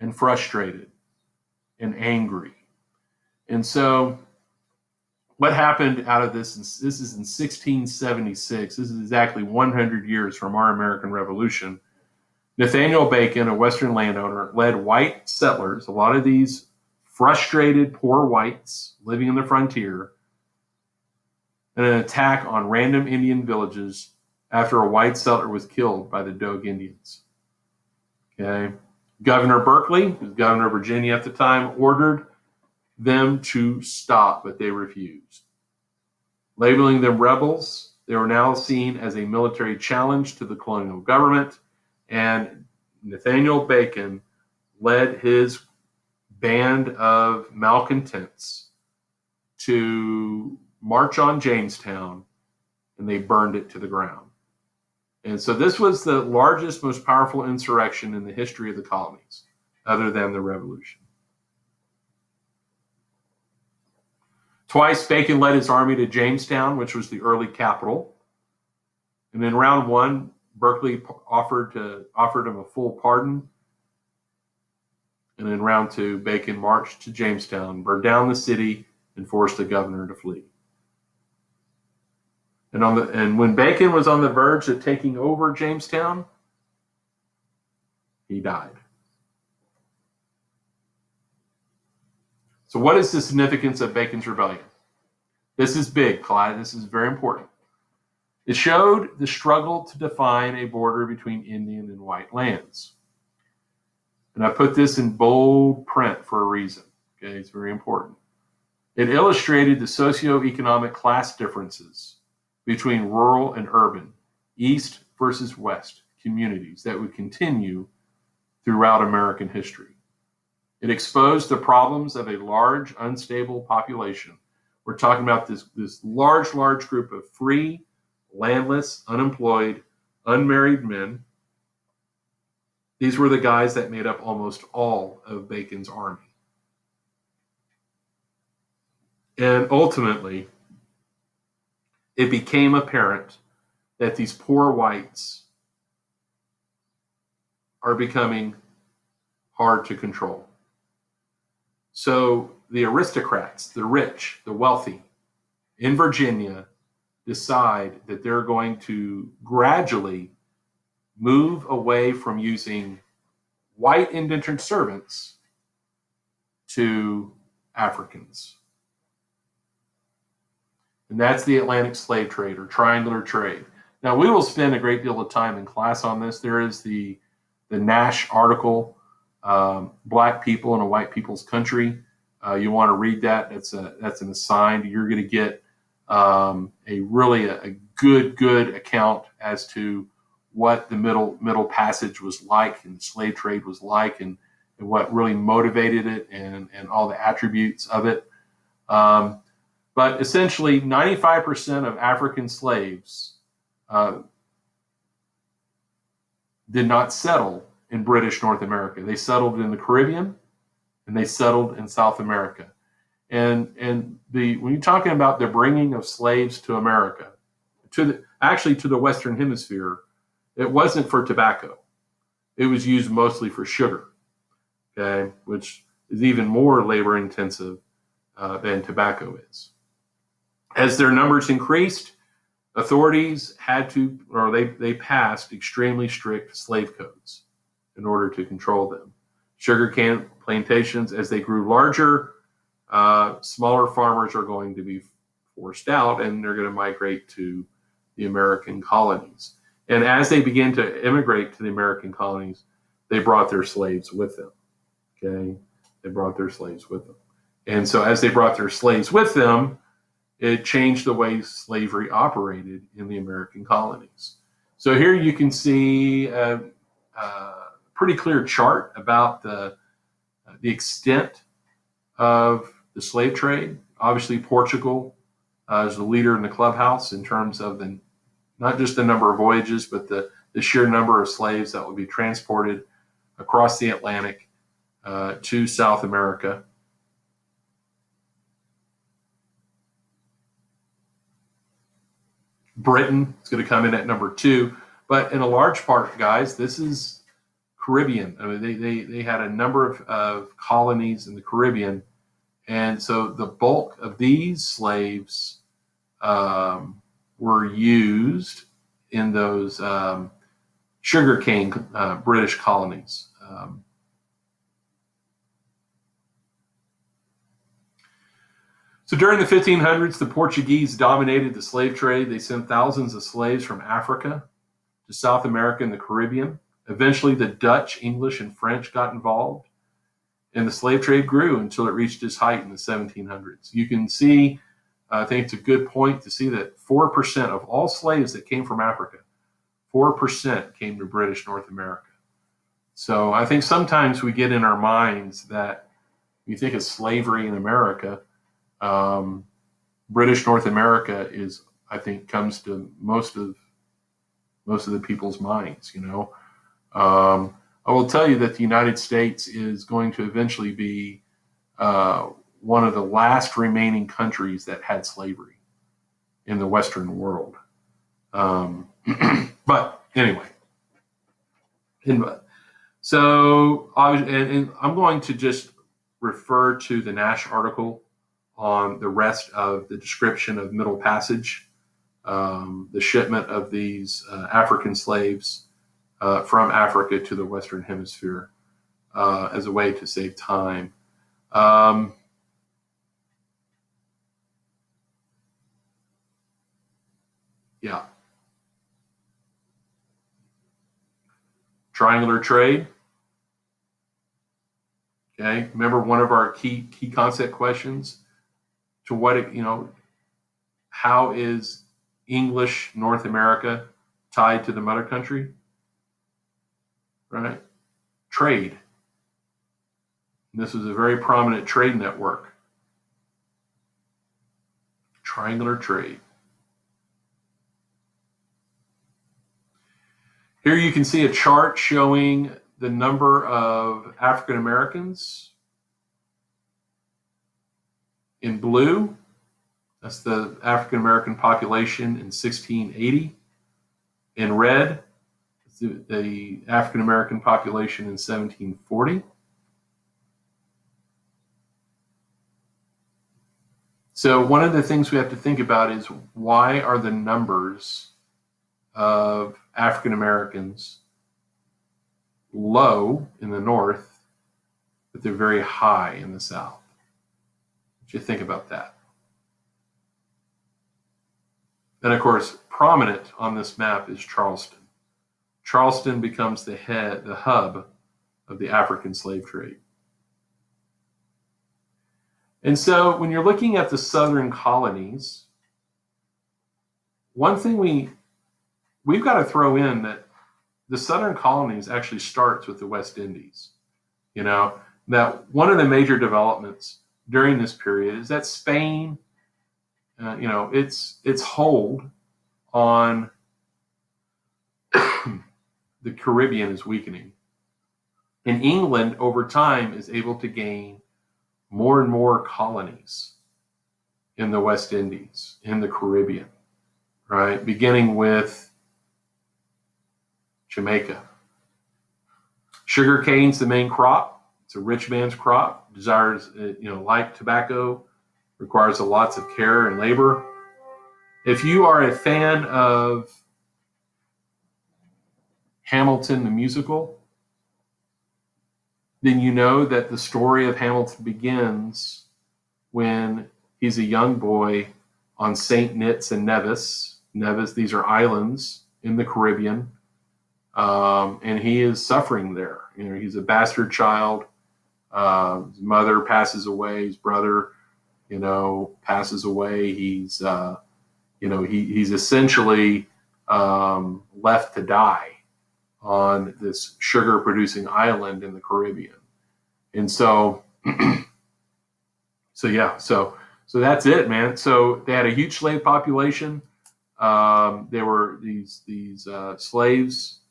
and frustrated and angry. And so what happened out of this, this is in 1676, this is exactly 100 years from our American Revolution. Nathaniel Bacon, a Western landowner, led white settlers, a lot of these frustrated poor whites living in the frontier, in an attack on random Indian villages after a white settler was killed by the Dogue Indians. Okay, Governor Berkeley, who was governor of Virginia at the time, ordered them to stop, but they refused. Labeling them rebels, they were now seen as a military challenge to the colonial government, and Nathaniel Bacon led his band of malcontents to march on Jamestown, and they burned it to the ground. And so this was the largest, most powerful insurrection in the history of the colonies, other than the Revolution. Twice, Bacon led his army to Jamestown, which was the early capital. And in round one, Berkeley offered him a full pardon. And in round two, Bacon marched to Jamestown, burned down the city, and forced the governor to flee. And when Bacon was on the verge of taking over Jamestown, he died. So what is the significance of Bacon's rebellion? This is big, Clyde. This is very important. It showed the struggle to define a border between Indian and white lands. And I put this in bold print for a reason. Okay, it's very important. It illustrated the socioeconomic class differences between rural and urban, east versus west communities that would continue throughout American history. It exposed the problems of a large, unstable population. We're talking about this large group of free, landless, unemployed, unmarried men. These were the guys that made up almost all of Bacon's army. And ultimately, it became apparent that these poor whites are becoming hard to control. So the aristocrats, the rich, the wealthy in Virginia decide that they're going to gradually move away from using white indentured servants to Africans. And that's the Atlantic slave trade or triangular trade. Now, we will spend a great deal of time in class on this. There is the Nash article, Black People in a White People's Country. You want to read that. That's an assigned. You're going to get a good account as to what the middle passage was like and the slave trade was like and what really motivated it and all the attributes of it. But essentially, 95% of African slaves did not settle in British North America. They settled in the Caribbean and they settled in South America. And when you're talking about the bringing of slaves to America, to the Western Hemisphere, it wasn't for tobacco. It was used mostly for sugar, okay, which is even more labor intensive than tobacco is. As their numbers increased, authorities they passed extremely strict slave codes in order to control them. Sugarcane plantations, as they grew larger, smaller farmers are going to be forced out and they're going to migrate to the American colonies. And as they begin to immigrate to the American colonies, they brought their slaves with them. Okay, they brought their slaves with them. And so as they brought their slaves with them, it changed the way slavery operated in the American colonies. So here you can see a pretty clear chart about the extent of the slave trade. Obviously, Portugal is the leader in the clubhouse in terms of not just the number of voyages, but the sheer number of slaves that would be transported across the Atlantic to South America. Britain is going to come in at number 2, but in a large part, guys, this is Caribbean. I mean, they had a number of colonies in the Caribbean, and so the bulk of these slaves were used in those sugarcane British colonies. So during the 1500s, the Portuguese dominated the slave trade. They sent thousands of slaves from Africa to South America and the Caribbean. Eventually, the Dutch, English, and French got involved, and the slave trade grew until it reached its height in the 1700s. You can see, I think it's a good point to see that 4% of all slaves that came from Africa, 4% came to British North America. So I think sometimes we get in our minds that you think of slavery in America, British North America is, I think, comes to most of the people's minds. I will tell you that the United States is going to eventually be one of the last remaining countries that had slavery in the Western world. But anyway, so and I'm going to just refer to the Nash article on the rest of the description of Middle Passage, the shipment of these African slaves from Africa to the Western Hemisphere as a way to save time. Yeah. Triangular trade. Okay. Remember one of our key concept questions: to what, how is English North America tied to the mother country? Right? Trade. This is a very prominent trade network. Triangular trade. Here you can see a chart showing the number of African Americans in blue. That's the African American population in 1680. In red, the African American population in 1740. So one of the things we have to think about is, why are the numbers of African Americans low in the North, but they're very high in the South? What you think about that? And of course, prominent on this map is Charleston. Charleston becomes the hub of the African slave trade. And so when you're looking at the southern colonies, one thing we've got to throw in that the southern colonies actually starts with the West Indies. That one of the major developments during this period is that Spain, its hold on the Caribbean is weakening. And England, over time, is able to gain more and more colonies in the West Indies, in the Caribbean, right? Beginning with Jamaica. Sugarcane's the main crop. It's a rich man's crop. Desires, like tobacco, requires lots of care and labor. If you are a fan of Hamilton the musical, then you know that the story of Hamilton begins when he's a young boy on St. Kitts and Nevis. These are islands in the Caribbean, and he is suffering there. He's a bastard child. His mother passes away. His brother, passes away. He's essentially left to die on this sugar-producing island in the Caribbean. And so that's it, man. So they had a huge slave population. There were these slaves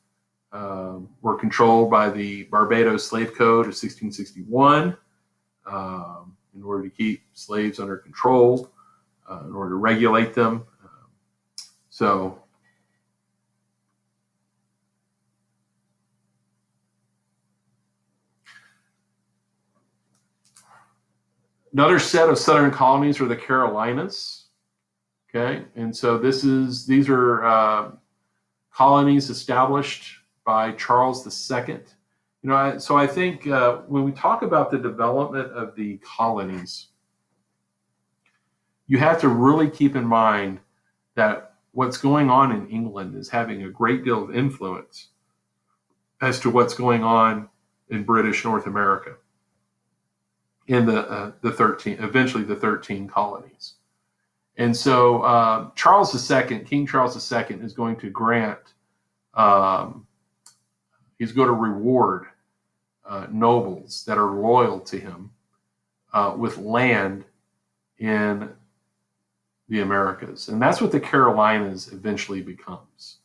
were controlled by the Barbados Slave Code of 1661 in order to keep slaves under control, in order to regulate them. Another set of southern colonies are the Carolinas. Okay, and so these are colonies established by Charles II. So I think when we talk about the development of the colonies, you have to really keep in mind that what's going on in England is having a great deal of influence as to what's going on in British North America in the 13 colonies. And so King Charles II is going to grant, he's going to reward nobles that are loyal to him with land in the Americas. And that's what the Carolinas eventually becomes.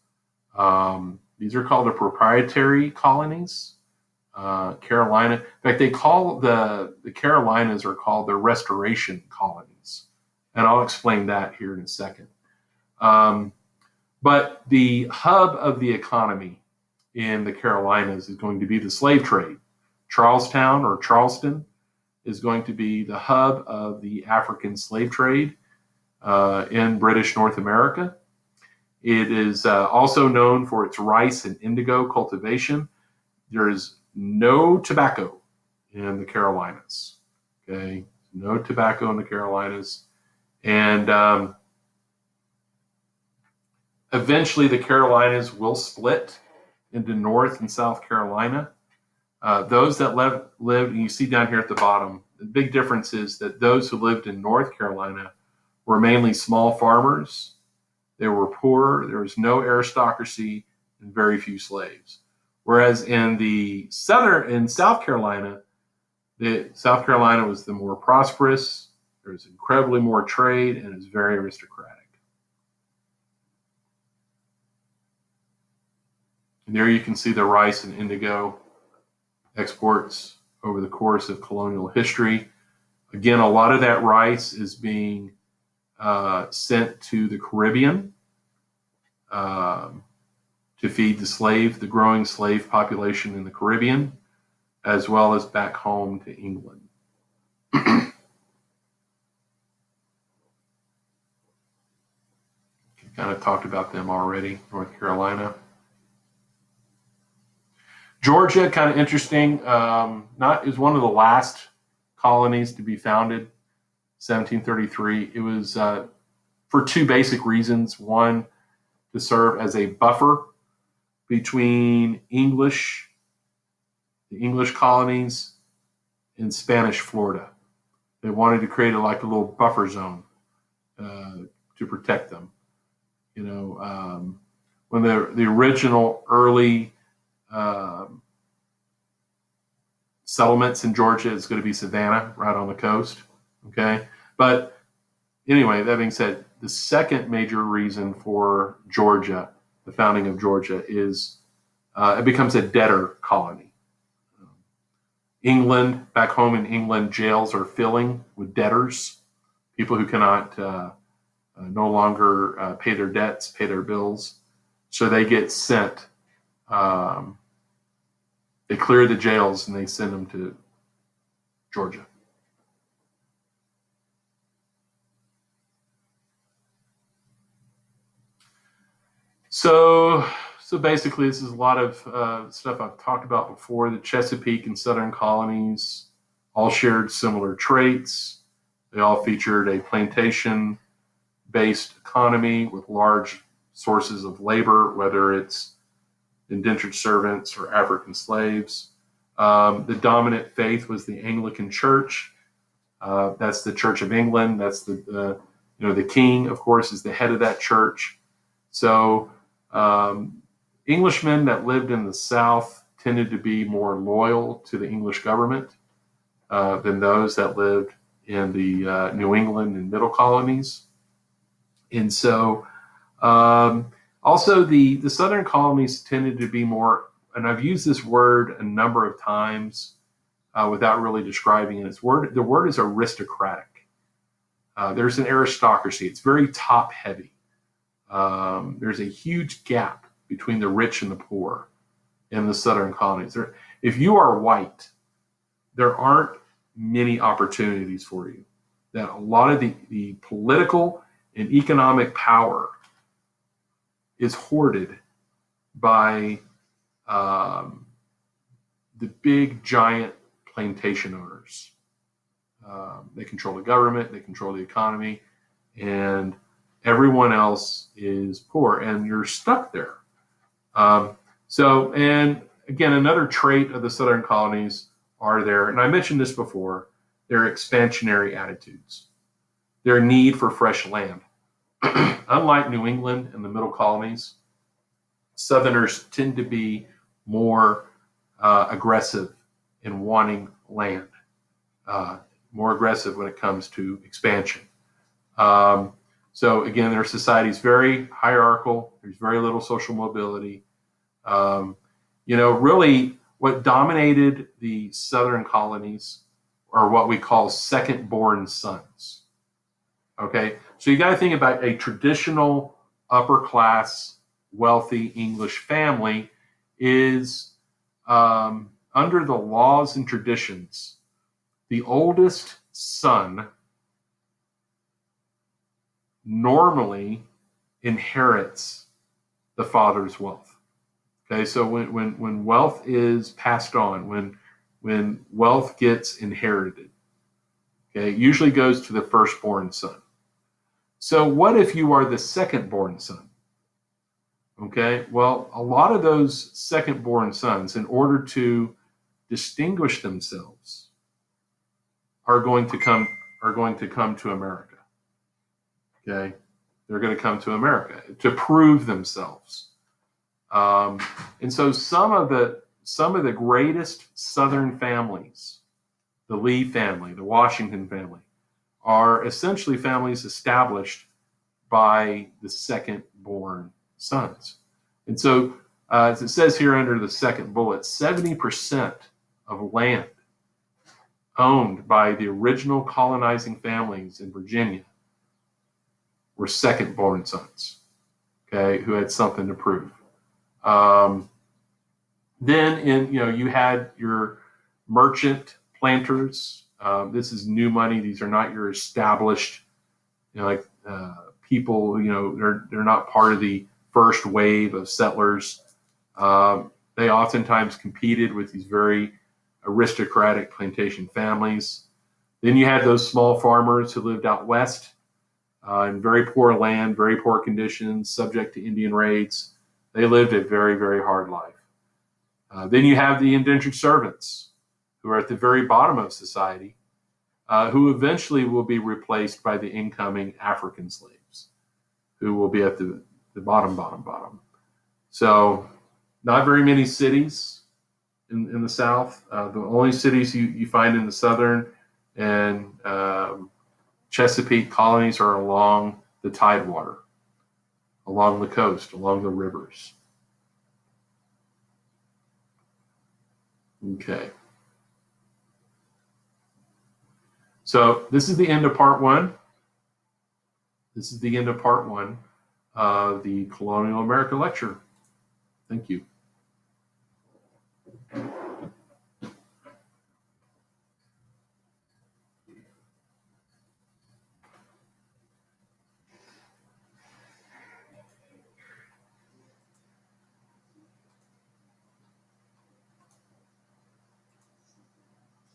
These are called the proprietary colonies. Carolina, in fact, they call the Carolinas are called the Restoration colonies. And I'll explain that here in a second. But the hub of the economy in the Carolinas is going to be the slave trade. Charlestown or Charleston is going to be the hub of the African slave trade in British North America. It is also known for its rice and indigo cultivation. There is no tobacco in the Carolinas. Okay, no tobacco in the Carolinas. And eventually the Carolinas will split into North and South Carolina. Those that lived, and you see down here at the bottom, the big difference is that those who lived in North Carolina were mainly small farmers. They were poor. There was no aristocracy and very few slaves. Whereas in South Carolina was the more prosperous. There was incredibly more trade, and it was very aristocratic. And there you can see the rice and indigo exports over the course of colonial history. Again, a lot of that rice is being sent to the Caribbean to feed the growing slave population in the Caribbean, as well as back home to England. Kind of talked about them already, North Carolina. Georgia, kind of interesting, is one of the last colonies to be founded, 1733. It was for two basic reasons. One, to serve as a buffer between the English colonies and Spanish Florida. They wanted to create a little buffer zone to protect them. When the original early settlements in Georgia is going to be Savannah, right on the coast. Okay, but anyway, that being said, the second major reason for Georgia, the founding of Georgia, is it becomes a debtor colony. England, back home in England, jails are filling with debtors, people who cannot no longer pay their debts, pay their bills. So they get sent. They clear the jails and they send them to Georgia. So basically, this is a lot of stuff I've talked about before. The Chesapeake and Southern colonies all shared similar traits. They all featured a plantation-based economy with large sources of labor, whether it's indentured servants or African slaves. The dominant faith was the Anglican Church. That's the Church of England. That's the king, of course, is the head of that church. So Englishmen that lived in the South tended to be more loyal to the English government than those that lived in the New England and Middle colonies. And so also the Southern colonies tended to be more, and I've used this word a number of times without really describing it. The word is aristocratic. There's an aristocracy. It's very top heavy. There's a huge gap between the rich and the poor in the Southern colonies. If you are white, there aren't many opportunities for you. That a lot of the political and economic power is hoarded by the big giant plantation owners. They control the government, they control the economy, and everyone else is poor, and you're stuck there. And again, another trait of the Southern colonies are their, and I mentioned this before, their expansionary attitudes, their need for fresh land. Unlike New England and the middle colonies, Southerners tend to be more aggressive in wanting land, more aggressive when it comes to expansion. So again, their society is very hierarchical. There's very little social mobility. Really what dominated the Southern colonies are what we call second-born sons. Okay, so you got to think about a traditional upper-class, wealthy English family is under the laws and traditions, the oldest son normally inherits the father's wealth. Okay, so when wealth is passed on, when wealth gets inherited, okay, it usually goes to the firstborn son. So what if you are the second-born son? Okay, well, a lot of those second-born sons, in order to distinguish themselves, are going to come to America. Okay, they're going to come to America to prove themselves. And so some of the greatest Southern families, the Lee family, the Washington family, are essentially families established by the second-born sons. And so, as it says here under the second bullet, 70% of land owned by the original colonizing families in Virginia were second-born sons, okay, who had something to prove. Then you had your merchant planters. This is new money. These are not your established, people. They're not part of the first wave of settlers. They oftentimes competed with these very aristocratic plantation families. Then you had those small farmers who lived out west in very poor land, very poor conditions, subject to Indian raids. They lived a very, very hard life. Then you have the indentured servants, who are at the very bottom of society, who eventually will be replaced by the incoming African slaves, who will be at the bottom. So not very many cities in the South. The only cities you find in the Southern and Chesapeake colonies are along the tidewater, along the coast, along the rivers. Okay. So this is the end of part one. This is the end of part one of the Colonial America lecture. Thank you.